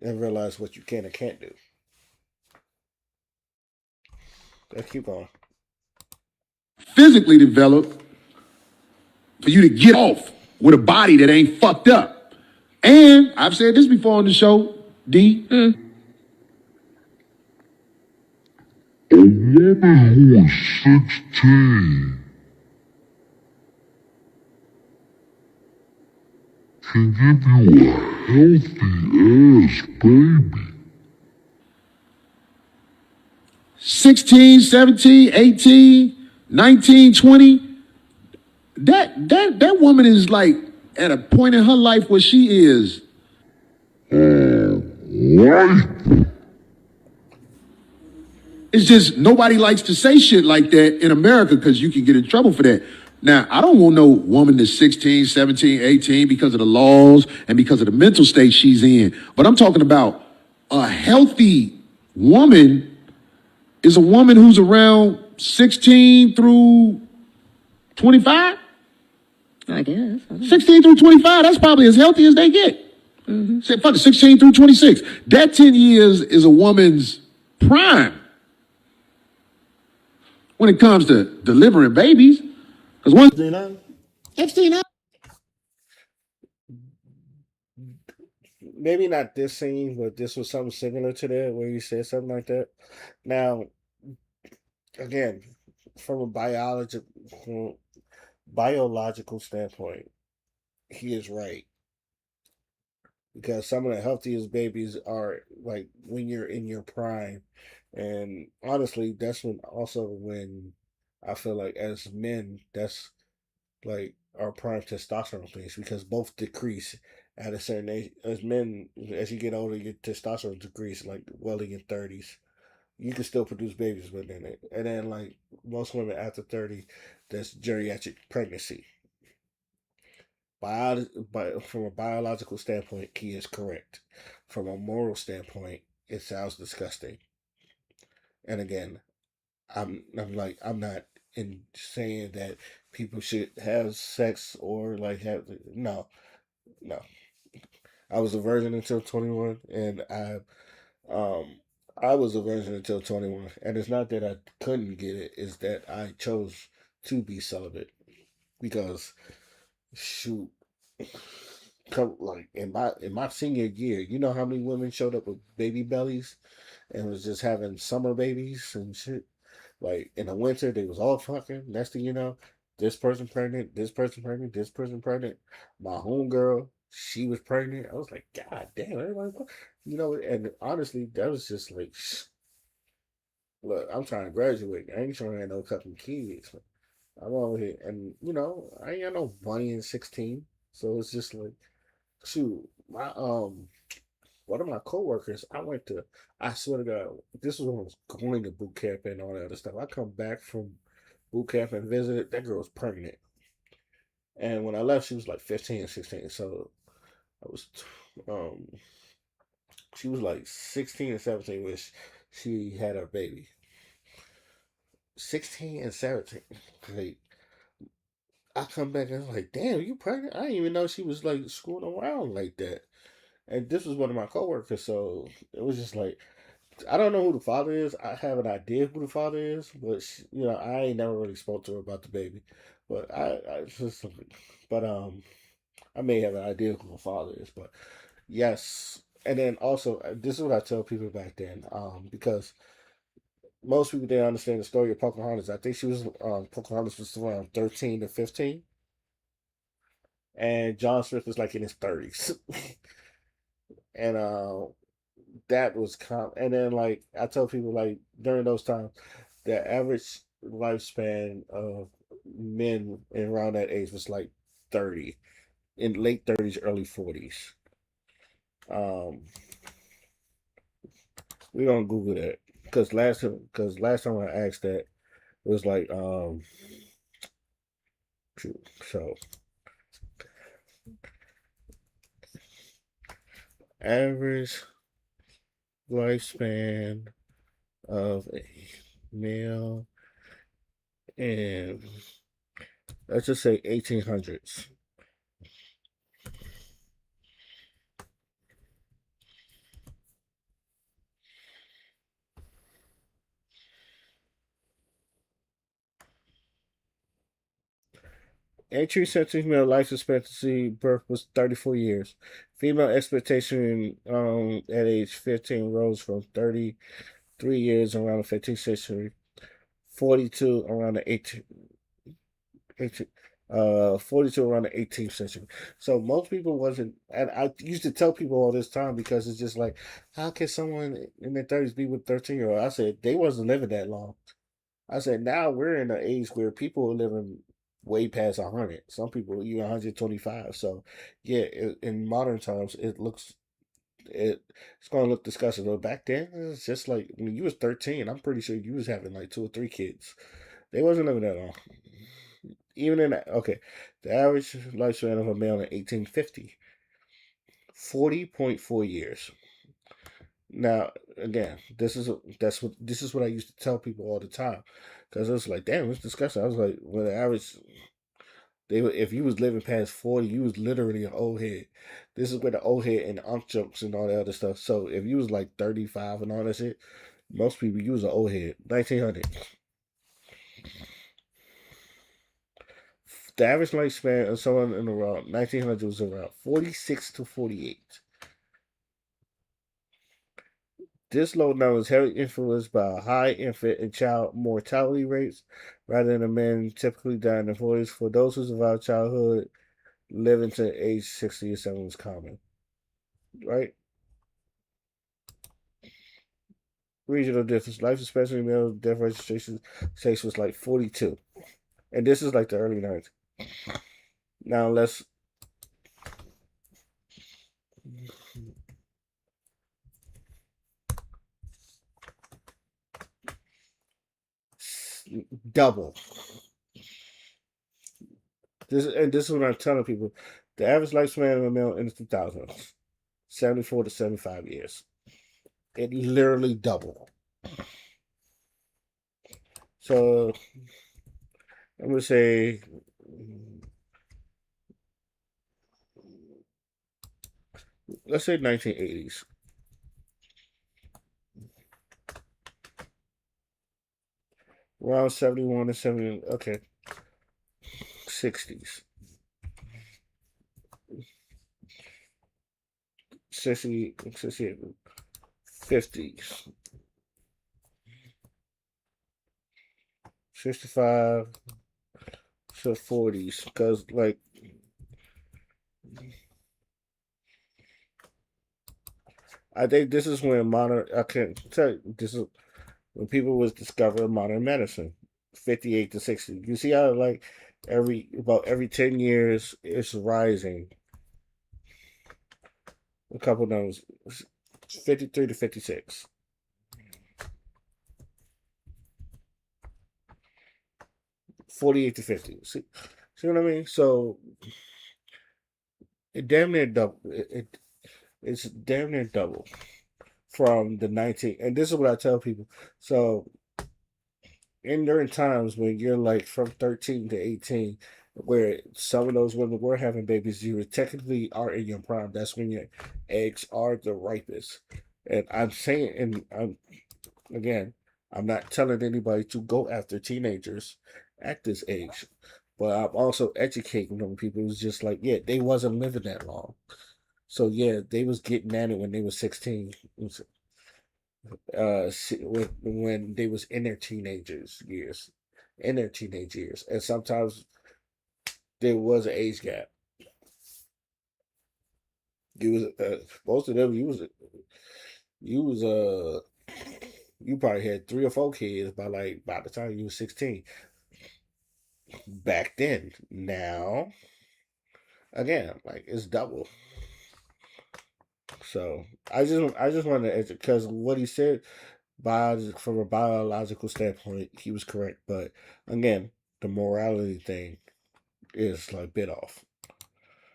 and realize what you can and can't do. Let's keep going. Physically developed for you to get off with a body that ain't fucked up. And I've said this before on the show, D. A woman who is 16 can give you a healthy ass baby. 16, 17, 18, 19, 20. That woman is like at a point in her life where she is what? It's just nobody likes to say shit like that in America because you can get in trouble for that. Now, I don't want no woman that's 16, 17, 18 because of the laws and because of the mental state she's in. But I'm talking about a healthy woman is a woman who's around 16 through 25. I guess. 16 through 25, that's probably as healthy as they get. Say, fuck it, 16 through 26. That 10 years is a woman's prime when it comes to delivering babies. Because once Epstein, Maybe not this scene, but this was something similar to that where you said something like that. Now, again, from a biological standpoint, he is right because some of the healthiest babies are like when you're in your prime, and honestly, that's when I feel like as men, that's like our prime testosterone things because both decrease at a certain age. As men, as you get older, your testosterone decrease like well in your 30s. You can still produce babies within it, and then like most women after 30, that's geriatric pregnancy. But from a biological standpoint, he is correct. From a moral standpoint, it sounds disgusting. And again, I'm not in saying that people should have sex or like have no. I was a virgin until 21, and um I was a virgin until 21, and it's not that I couldn't get it; it's that I chose to be celibate because shoot, come like in my senior year, you know how many women showed up with baby bellies and was just having summer babies and shit. Like in the winter, they was all fucking. Next thing you know, this person pregnant, this person pregnant, this person pregnant. My homegirl, she was pregnant. I was like, God damn, everybody, you know. And honestly, that was just like, look, I'm trying to graduate. I ain't trying to have no couple kids. I'm over here, and I ain't got no money in 16, so it's just like, shoot, my one of my coworkers, I swear to God, this was when I was going to boot camp and all that other stuff. I come back from boot camp and visited, that girl was pregnant. And when I left, she was like 15 and 16. So I was, um, she was like 16 and 17 when she had her baby. 16 and 17. Like, I come back and I was like, damn, you pregnant? I didn't even know she was like screwing around like that. And this was one of my coworkers, so it was just like, I don't know who the father is. I have an idea who the father is, but I ain't never really spoke to her about the baby. But I just, but I may have an idea who the father is. But yes, and then also this is what I tell people back then, because most people didn't understand the story of Pocahontas. I think Pocahontas was around 13 to 15, and John Smith was like in his 30s, and that was and then like I tell people like during those times the average lifespan of men around that age was like 30, in late 30s, early 40s. Um, we don't Google that because last time I asked that it was like so average lifespan of a male in, let's just say, 1800s. Entry century male life expectancy birth was 34 years. Female expectation at age 15 rose from 33 years around the 15th century, 42 around the 18 42 around the 18th century. So most people wasn't, and I used to tell people all this time because it's just like, how can someone in their 30s be with 13-year-old? I said they wasn't living that long. I said now we're in an age where people are living way past 100. Some people even 125. So yeah, in modern times, it's going to look disgusting. But back then, it's just like when you was 13. I'm pretty sure you was having like 2 or 3 kids. They wasn't living that long. Even in that, okay, the average lifespan of a male in 1850, 40.4 years. Now, again, this is what I used to tell people all the time, because it was like, damn, it's disgusting. I was like, when the average, if you was living past 40, you was literally an old head. This is where the old head and unk jokes and all that other stuff. So if you was like 35 and all that shit, most people, you was an old head. 1900. The average lifespan of someone in around 1900 was around 46 to 48. This low number is heavily influenced by high infant and child mortality rates, rather than men typically dying in their 40s. For those who survive childhood, living to age 60 or 70 is common, right? Regional difference. Life expectancy male death registration states was like 42. And this is like the early 90s. Now let's double. This is what I'm telling people. The average lifespan of a male in the 2000s, 74 to 75 years. It literally doubled. So I'm gonna say, let's say 1980s, around 71 to 70. Okay, 60s, 60, 60, 50s, 65 to 40s. Because like I think this is when modern. I can't tell you, this is when people was discovering modern medicine. 58 to 60. You see how like every 10 years it's rising a couple numbers. 53 to 56. 48 to 50. See what I mean? So it damn near double. It's damn near double from the 19. And this is what I tell people. So in during times when you're like from 13 to 18, where some of those women were having babies, you technically are in your prime. That's when your eggs are the ripest. And I'm saying, and again, I'm not telling anybody to go after teenagers at this age, but I'm also educating them. People who's just like, yeah, they wasn't living that long. So yeah, they was getting at it when they was 16, when they was in their teenage years, and sometimes there was an age gap. You was most of them. You was You probably had 3 or 4 kids by the time you were 16. Back then, now again, like it's double. So I just wanted to, because what he said, from a biological standpoint, he was correct. But again, the morality thing is like bit off.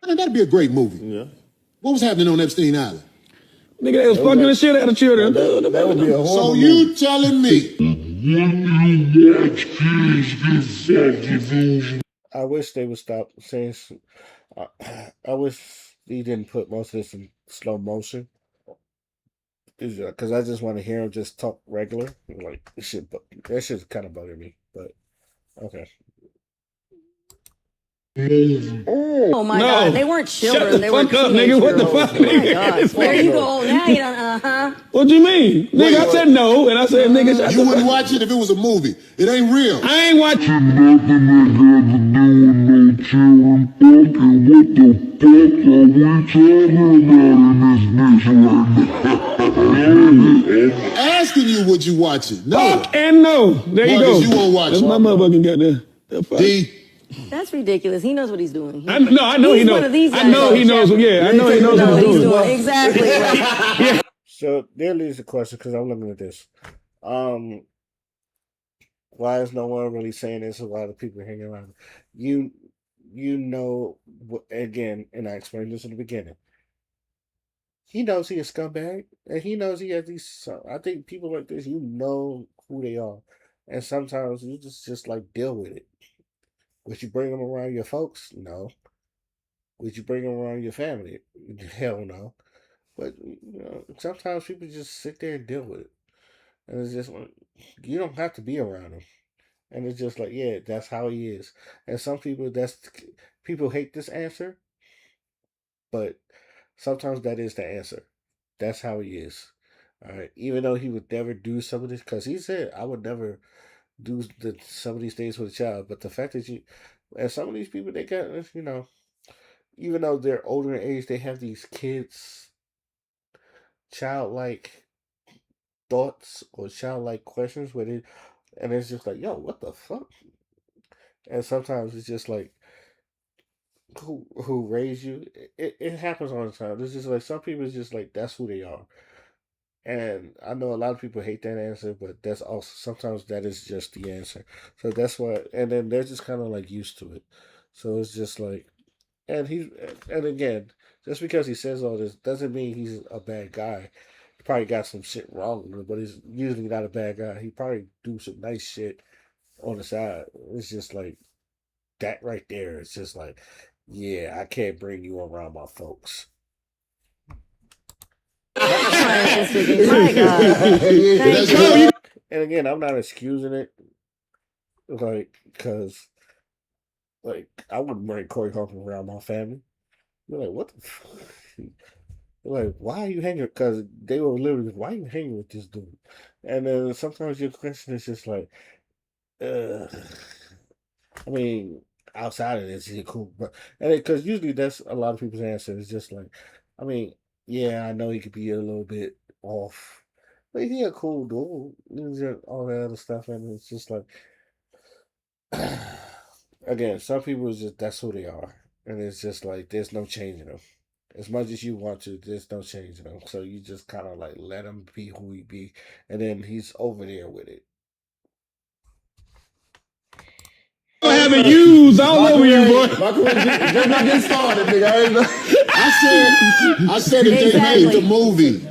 Man, that'd be a great movie. Yeah. What was happening on Epstein Island? Nigga, they was fucking the shit out of children. That would be a horrible So movie. you telling me? I wish they would stop saying. I wish he didn't put most of this in slow motion. Because I just want to hear him just talk regular. Like that shit kind of bugging me. But okay. Oh my No. God, they weren't children. Shut the they were fuck up, nigga. What the teenage fuck, girls. Oh my nigga? God. There you go. Now you don't. What do you mean? Nigga, I said no, and I said, nigga, shut You the wouldn't fuck. watch it if it was a movie. It ain't real. I ain't watching. Nothing that got to do with no children fucking. What the fuck are we talking about in this bitch right now? Asking you, would you watch it? No. Fuck and no. There you Well, go. 'cause you won't watch That's it. my motherfucking goddamn. The fuck? D. That's ridiculous. He knows what he's doing. I know he He's knows. one of these I guys know on he knows. Jeopardy. Yeah, I know he knows No, what he's he's doing. doing exactly. Right. So there leaves the question, because I'm looking at this. Why is no one really saying this? A lot of people hanging around. You know, again, and I explained this in the beginning. He knows he a scumbag, and he knows he has these. So I think people like this, you know who they are, and sometimes you just like deal with it. Would you bring them around your folks? No. Would you bring them around your family? Hell no. But sometimes people just sit there and deal with it, and it's just like, you don't have to be around him. And it's just like, yeah, that's how he is. And some people, people hate this answer, but sometimes that is the answer. That's how he is. All right. Even though he would never do some of this, because he said, I would never do some of these things with a child. But the fact that and some of these people, they got, even though they're older in age, they have these kids, childlike thoughts or childlike questions and it's just like, yo, what the fuck? And sometimes it's just like, who raised you? It happens all the time. It's just like some people is just like that's who they are. And I know a lot of people hate that answer, but that's also sometimes that is just the answer. So that's why, and then they're just kind of like used to it. So it's just like, and again, just because he says all this doesn't mean he's a bad guy. He probably got some shit wrong with him, but he's usually not a bad guy. He probably do some nice shit on the side. It's just like that right there. It's just like, yeah, I can't bring you around my folks. My God. Thank you. And again, I'm not excusing it, like, because, like, I wouldn't bring Corey Holcomb around my family. You're like, what the fuck? Like, why are you hanging? Because they were literally, why are you hanging with this dude? And then sometimes your question is just like, I mean, outside of this, he's cool, but because usually that's a lot of people's answer is just like, I mean, yeah, I know he could be a little bit off, but he a cool dude. All that other stuff, and it's just like, again, some people is just that's who they are, and it's just like there's no changing them. As much as you want to, there's no changing them. So you just kind of like let him be who he be, and then he's over there with it. Having used all over you, boy. My career just not getting started, nigga. I said if they made the movie.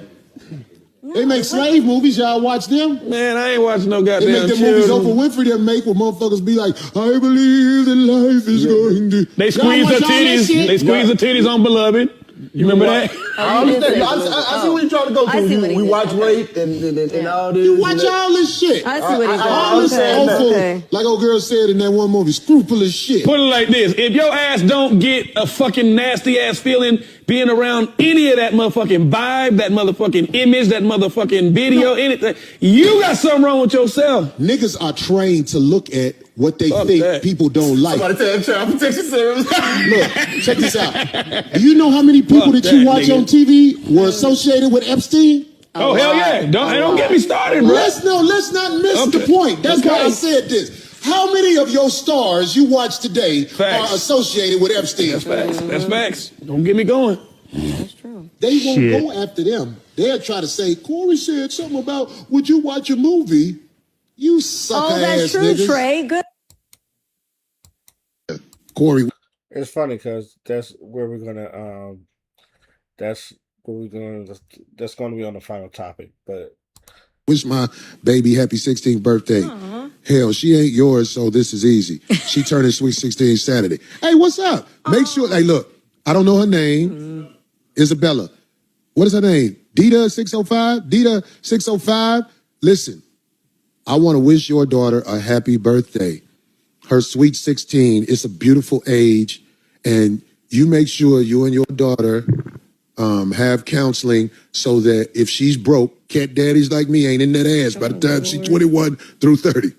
They make slave movies. Y'all watch them? Man, I ain't watching no They goddamn make the movies children. Oprah Winfrey them make where motherfuckers be like, I believe that life is going to. They squeeze Y'all the watch all that titties. shit? They squeeze the titties on Beloved. You remember that? I understand. I see what you're trying to go I see what to. he We did. watch Okay. rape and all this. You watch all this shit. I see what he's All this doing. awful, Okay. like old girl said in that one movie, scrupulous shit. Put it like this. If your ass don't get a fucking nasty ass feeling being around any of that motherfucking vibe, that motherfucking image, that motherfucking video, anything, you got something wrong with yourself. Niggas are trained to look at what they Fuck think that. people don't like. Somebody tell Child Protection Service. Look, check this out. Do you know how many people Fuck that you that, watch nigga. on TV were associated with Epstein? Oh, hell yeah. Don't get me started, bro. Let's not miss the Okay. point. That's why I Okay. said this. How many of your stars you watch today Facts. are associated with Epstein? That's facts. That's facts. Don't get me going. That's true. They won't go after them. They'll try to say, Corey said something about, would you watch a movie? You sucker Oh, that's ass true, niggas. Trey. Good. Corey, It's funny because that's where we're gonna that's where we're gonna that's gonna be on the final topic. But wish my baby happy 16th birthday. Hell, she ain't yours, so this is easy. She turning sweet 16 Saturday. Hey, what's up? Make sure, hey, look, I don't know her name. Isabella. What is her name? Dita 605? Dita 605? Listen, I want to wish your daughter a happy birthday. Her sweet 16. It's a beautiful age. And you make sure you and your daughter have counseling so that if she's broke, cat daddies like me ain't in that ass by the time she's 21 through 30.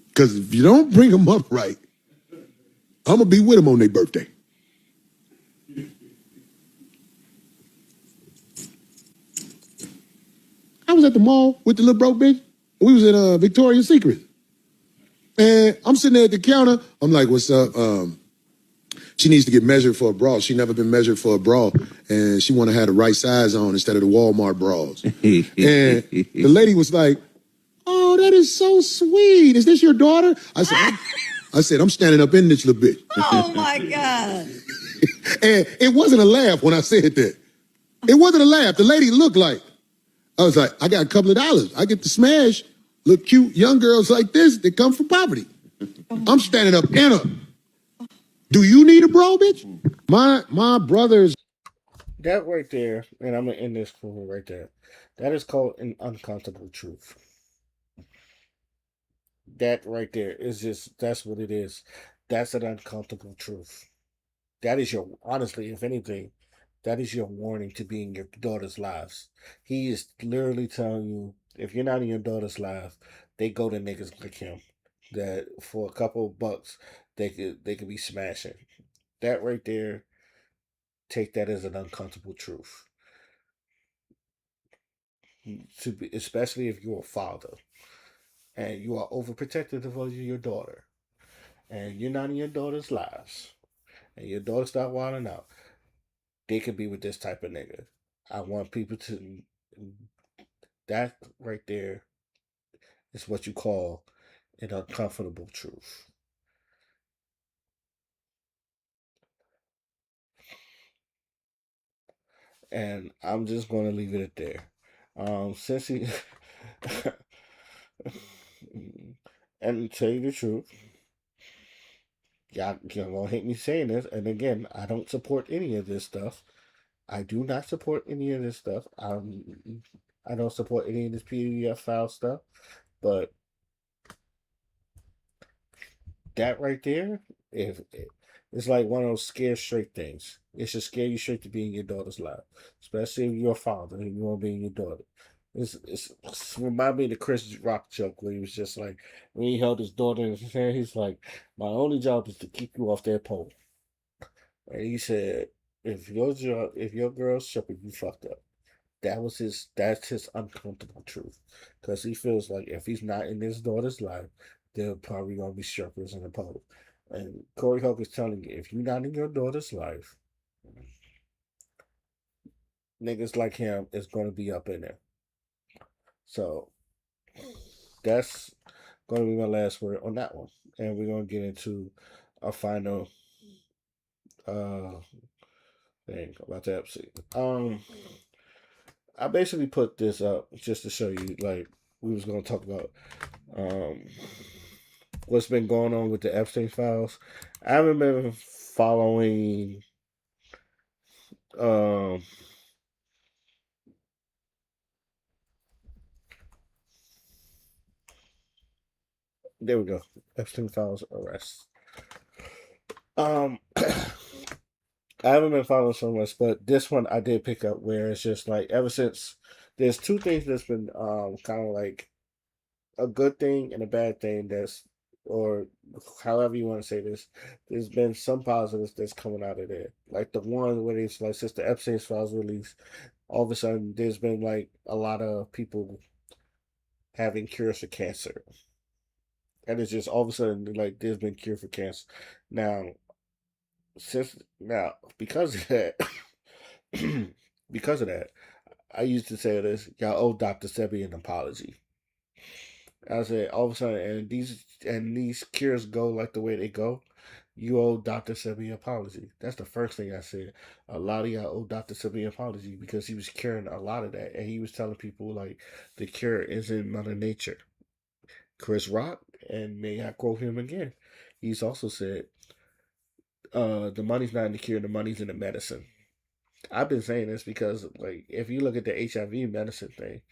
Because if you don't bring them up right, I'm going to be with them on their birthday. I was at the mall with the little broke bitch. We was at Victoria's Secret. And I'm sitting there at the counter. I'm like, what's up? She needs to get measured for a bra. She never been measured for a bra. And she want to have the right size on instead of the Walmart bras. And the lady was like, oh, that is so sweet. Is this your daughter? I said, I'm standing up in this little bitch. Oh my God. And it wasn't a laugh when I said that. It wasn't a laugh. The lady looked like, I was like, I got a couple of dollars. I get to smash little cute young girls like this that come from poverty. I'm standing up in her. Do you need a bra, bitch? My brothers. that right there, and I'm gonna end this for right there. That is called an uncomfortable truth. That right there is just that's what it is. That's an uncomfortable truth. That is your honestly, if anything, that is your warning to be in your daughter's lives. He is literally telling you if you're not in your daughter's life, they go to niggas like him. That for a couple of bucks they could be smashing. That right there, take that as an uncomfortable truth. To be, especially if you're a father and you are overprotective of your daughter and you're not in your daughter's lives and your daughter start wilding out, they could be with this type of nigga. I want people to that right there is what you call an uncomfortable truth. And I'm just gonna leave it at there. Since he and to tell you the truth, y'all gonna hate me saying this, and again, I don't support any of this stuff. I do not support any of this stuff. I don't support any of this PDF file stuff. But that right there, if it's like one of those scare straight things. It should scare you straight to be in your daughter's life, especially if you're a father and you want to be in your daughter. It's remind me of the Chris Rock joke where he was just like when he held his daughter in his hand, he's like, "My only job is to keep you off that pole." And he said, if your girl's stripping, you fucked up. That's his uncomfortable truth. Because he feels like if he's not in his daughter's life, they're probably gonna be strippers in the pole. And Corey Hoke is telling you, if you're not in your daughter's life, niggas like him is gonna be up in there. So that's gonna be my last word on that one. And we're gonna get into our final uh thing about the Epstein. I basically put this up just to show you, like, we was gonna talk about um, what's been going on with the Epstein files. I haven't been following. Um, there we go. Epstein files arrest. I haven't been following so much, but this one I did pick up where it's just like ever since there's two things that's been kind of like a good thing and a bad thing that's or however you want to say this, there's been some positives that's coming out of there. Like the one where it's like since the Epstein files released, all of a sudden there's been like a lot of people having cures for cancer. And it's just all of a sudden like there's been cure for cancer. Now now because of that because of that, I used to say this, y'all owe Dr. Sebi an apology. I said all of a sudden and these cures go like the way they go, you owe Dr. Sebi an apology. That's the first thing I said. A lot of y'all owe Dr. Sebi an apology because he was curing a lot of that and he was telling people like the cure is in Mother Nature. Chris Rock, and may I quote him again, he's also said, the money's not in the cure, the money's in the medicine. I've been saying this because like if you look at the HIV medicine thing,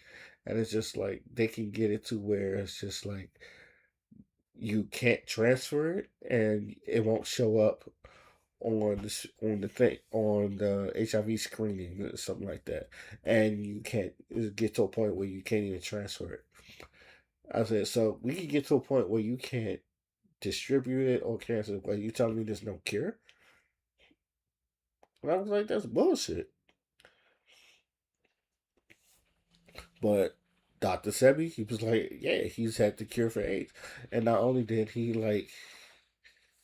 and it's just like they can get it to where it's just like you can't transfer it and it won't show up on the thing on the HIV screening or something like that, and you can't get to a point where you can't even transfer it. I said so we can get to a point where you can't distribute it or cancel it. Like you telling me there's no cure? And I was like, that's bullshit. But Dr. Sebi, he was like, yeah, he's had the cure for AIDS. And not only did he like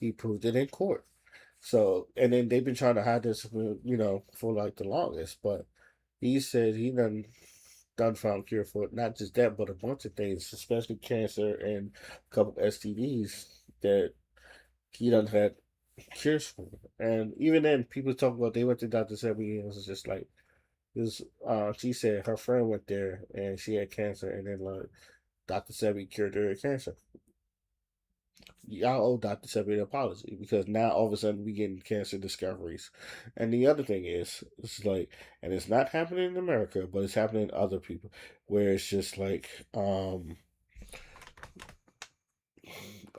he proved it in court. So and then they've been trying to hide this for like the longest. But he said he done found cure for it. Not just that, but a bunch of things, especially cancer and a couple of STDs that he done had cures for. And even then people talk about they went to Dr. Sebi and it was just like this she said her friend went there and she had cancer and then like Dr. Sebi cured her of cancer. Y'all owe Dr. Sebi an apology because now all of a sudden we getting cancer discoveries. And the other thing is, it's like, and it's not happening in America, but it's happening in other people, where it's just like a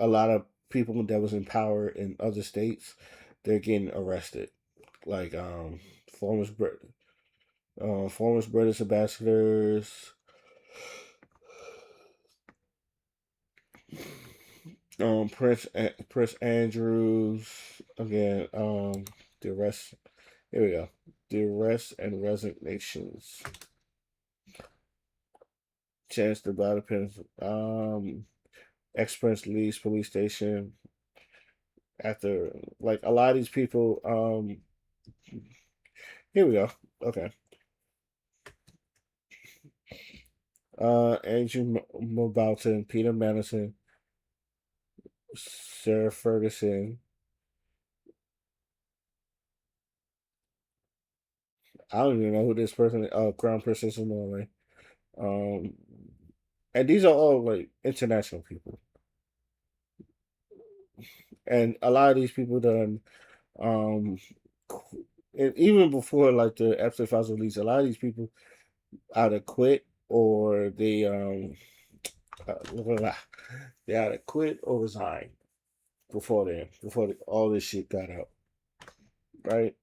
lot of people that was in power in other states, they're getting arrested. Like former former British ambassadors, Prince Andrews again. The rest. Here we go. The arrest and resignations. Chance to buy the pen. Ex Prince leaves police station after like a lot of these people. Here we go. Okay. Andrew Mobalton, Peter Madison, Sarah Ferguson. I don't even know who this person is. Crown Princess of Norway. Um, and these are all like international people. And a lot of these people done, um, and even before like the Epstein files release, a lot of these people either quit or they either quit or resign before all this shit got out, right?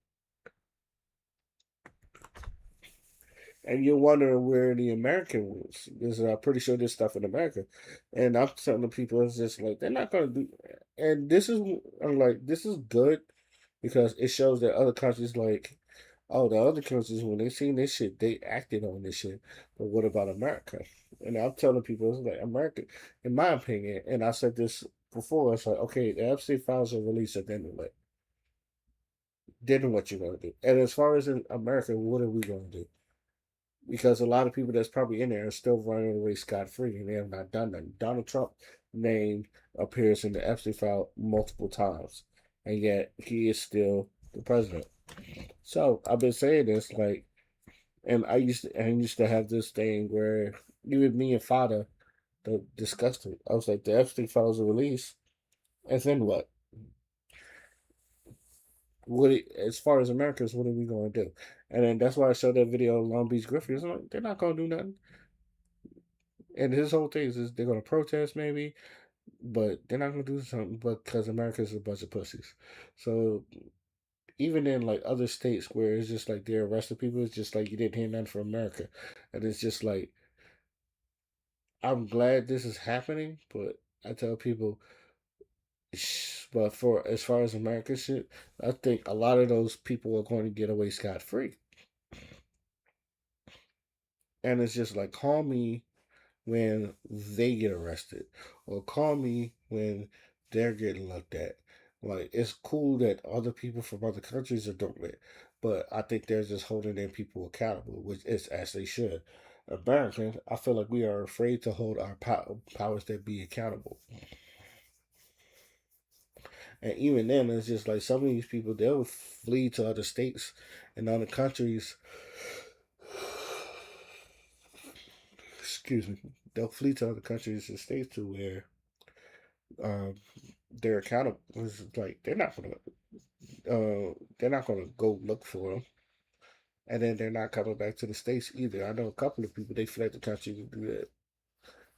And you're wondering where the American was. Because I'm pretty sure there's stuff in America. And I'm telling the people, it's just like, they're not going to do. And I'm like, this is good because it shows that other countries, like, oh, the other countries, when they seen this shit, they acted on this shit. But what about America? And I'm telling people, it's like, America, in my opinion, and I said this before, it's like, okay, the Epstein files are released at the end of it. Then what you going to do? And as far as in America, what are we going to do? Because a lot of people that's probably in there are still running away scot free and they have not done that. Donald Trump name appears in the Epstein file multiple times, and yet he is still the president. So I've been saying this like, and I used to have this thing where even me and Fada discussed it. I was like, the Epstein files are released, and then what? As far as Americans, what are we going to do? And then that's why I showed that video of Long Beach Griffin. I'm like, they're not going to do nothing. And his whole thing is they're going to protest maybe, but they're not going to do something because America's a bunch of pussies. So even in like other states where it's just like they're arresting people, it's just like you didn't hear nothing from America. And it's just like, I'm glad this is happening, but I tell people, But for as far as American shit, I think a lot of those people are going to get away scot free. And it's just like, call me when they get arrested, or call me when they're getting looked at. Like, it's cool that other people from other countries are doing it, but I think they're just holding their people accountable, which is as they should. Americans, I feel like we are afraid to hold our powers that be accountable. And even then, it's just like some of these people, they'll flee to other states and other countries. Excuse me. They'll flee to other countries and states to where um, they're accountable. It's like they're not gonna go look for them, and then they're not coming back to the states either. I know a couple of people they fled the country to do that.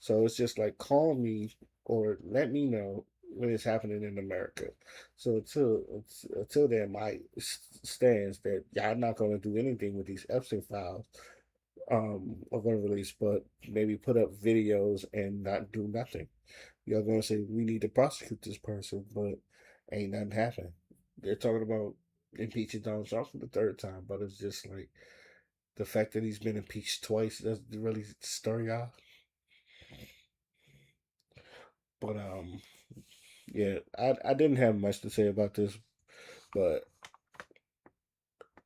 So it's just like, call me or let me know when it's happening in America. So until then, my stands that y'all not gonna do anything with these Epstein files are gonna release, but maybe put up videos and not do nothing. Y'all gonna say we need to prosecute this person, but ain't nothing happening. They're talking about impeaching Donald Trump for the third time, but it's just like the fact that he's been impeached twice doesn't really stir y'all. But yeah, I didn't have much to say about this, but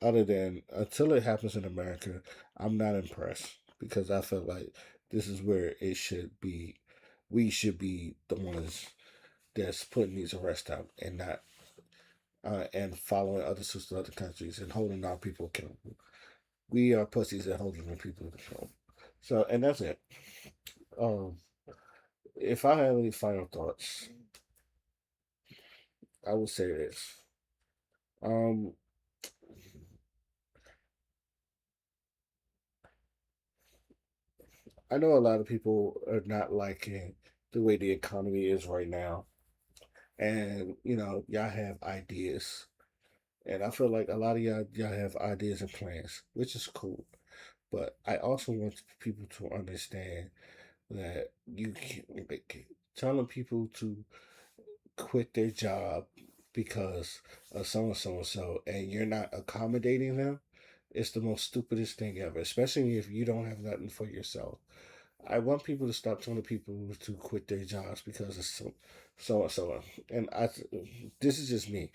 other than until it happens in America, I'm not impressed because I feel like this is where it should be. We should be the ones that's putting these arrests out and not and following other systems of other countries and holding our people accountable. We are pussies at holding our people accountable. So, and that's it. Um, if I have any final thoughts, I would say this. Um, I know a lot of people are not liking the way the economy is right now, and y'all have ideas, and I feel like a lot of y'all have ideas and plans, which is cool. But I also want people to understand that you can like, telling people to quit their job because of so and so and so, and you're not accommodating them, it's the most stupidest thing ever, especially if you don't have nothing for yourself. I want people to stop telling people to quit their jobs because of so and so. And this is just me.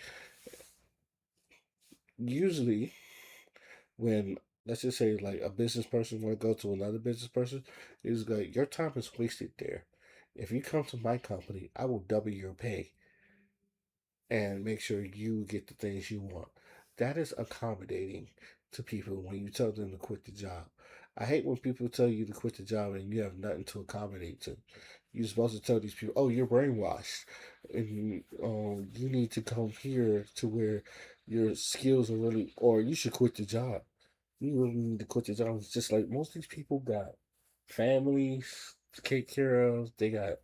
Usually, when let's just say like a business person want to go to another business person, is like your time is wasted there. If you come to my company, I will double your pay and make sure you get the things you want. That is accommodating to people when you tell them to quit the job. I hate when people tell you to quit the job and you have nothing to accommodate to. You're supposed to tell these people, "Oh, you're brainwashed, and you need to come here to where your skills are really, or you should quit the job. You really need to quit the job." It's just like most of these people got families to take care of. They got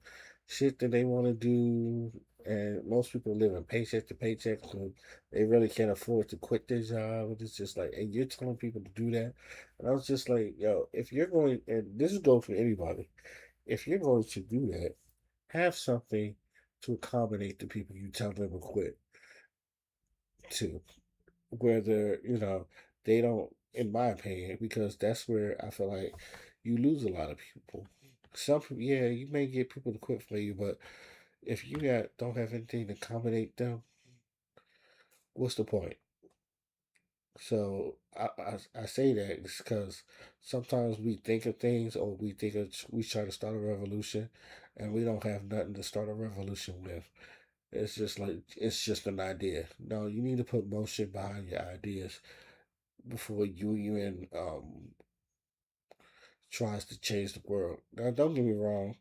shit that they want to do, and most people live in paycheck to paycheck, so they really can't afford to quit their job. And it's just like, and you're telling people to do that. And I was just like, yo, if you're going, and this is go for anybody, if you're going to do that, have something to accommodate the people you tell them to quit to, whether they don't. In my opinion, because that's where I feel like you lose a lot of people. Some people, yeah, you may get people to quit for you, but if you don't have anything to accommodate them, what's the point? So I say that because sometimes we think of things or we try to start a revolution and we don't have nothing to start a revolution with. It's just like it's just an idea. No, you need to put motion behind your ideas before you even tries to change the world. Now don't get me wrong,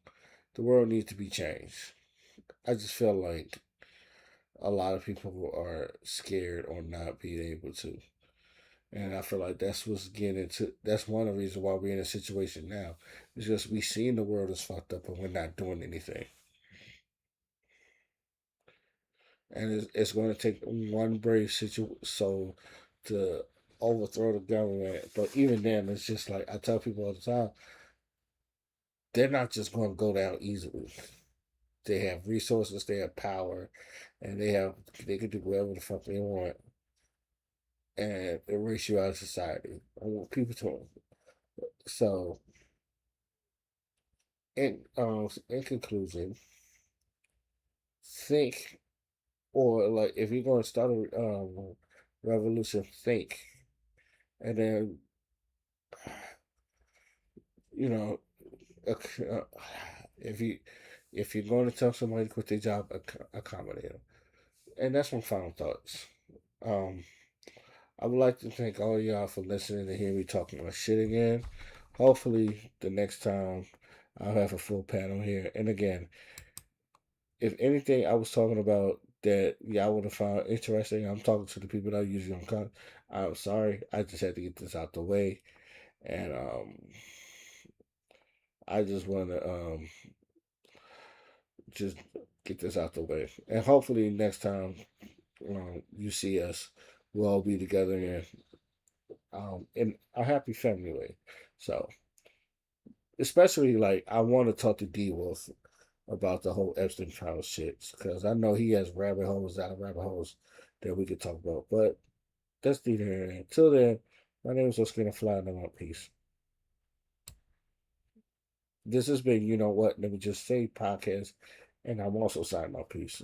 the world needs to be changed. I just feel like a lot of people are scared or not being able to. And I feel like that's one of the reasons why we're in a situation now. It's just we seen the world is fucked up and we're not doing anything. And it's going to take one brave soul to overthrow the government. But even then, it's just like I tell people all the time, they're not just going to go down easily. They have resources, they have power, and they can do whatever the fuck they want and erase you out of society. I want people to. So, in conclusion, think, or like if you're going to start a revolution, think, and then you know, uh, if you if you're going to tell somebody to quit their job, accommodate them. And that's my final thoughts. Um, I would like to thank all of y'all for listening to hear me talking my shit again. Hopefully, the next time I'll have a full panel here. And again, if anything I was talking about that y'all would have found interesting, I'm talking to the people that I usually don't con. I'm sorry. I just had to get this out the way. And I just want to just get this out the way. And hopefully next time you see us, we'll all be together in a happy family way. So, especially like I want to talk to D Wolf about the whole Epstein trial shit because I know he has rabbit holes out of rabbit holes that we could talk about. But that's neither here nor there. Until then, my name is Oscar Fly and I want peace. This has been, you know what? Let me just say podcast, and I'm also signing off. Peace.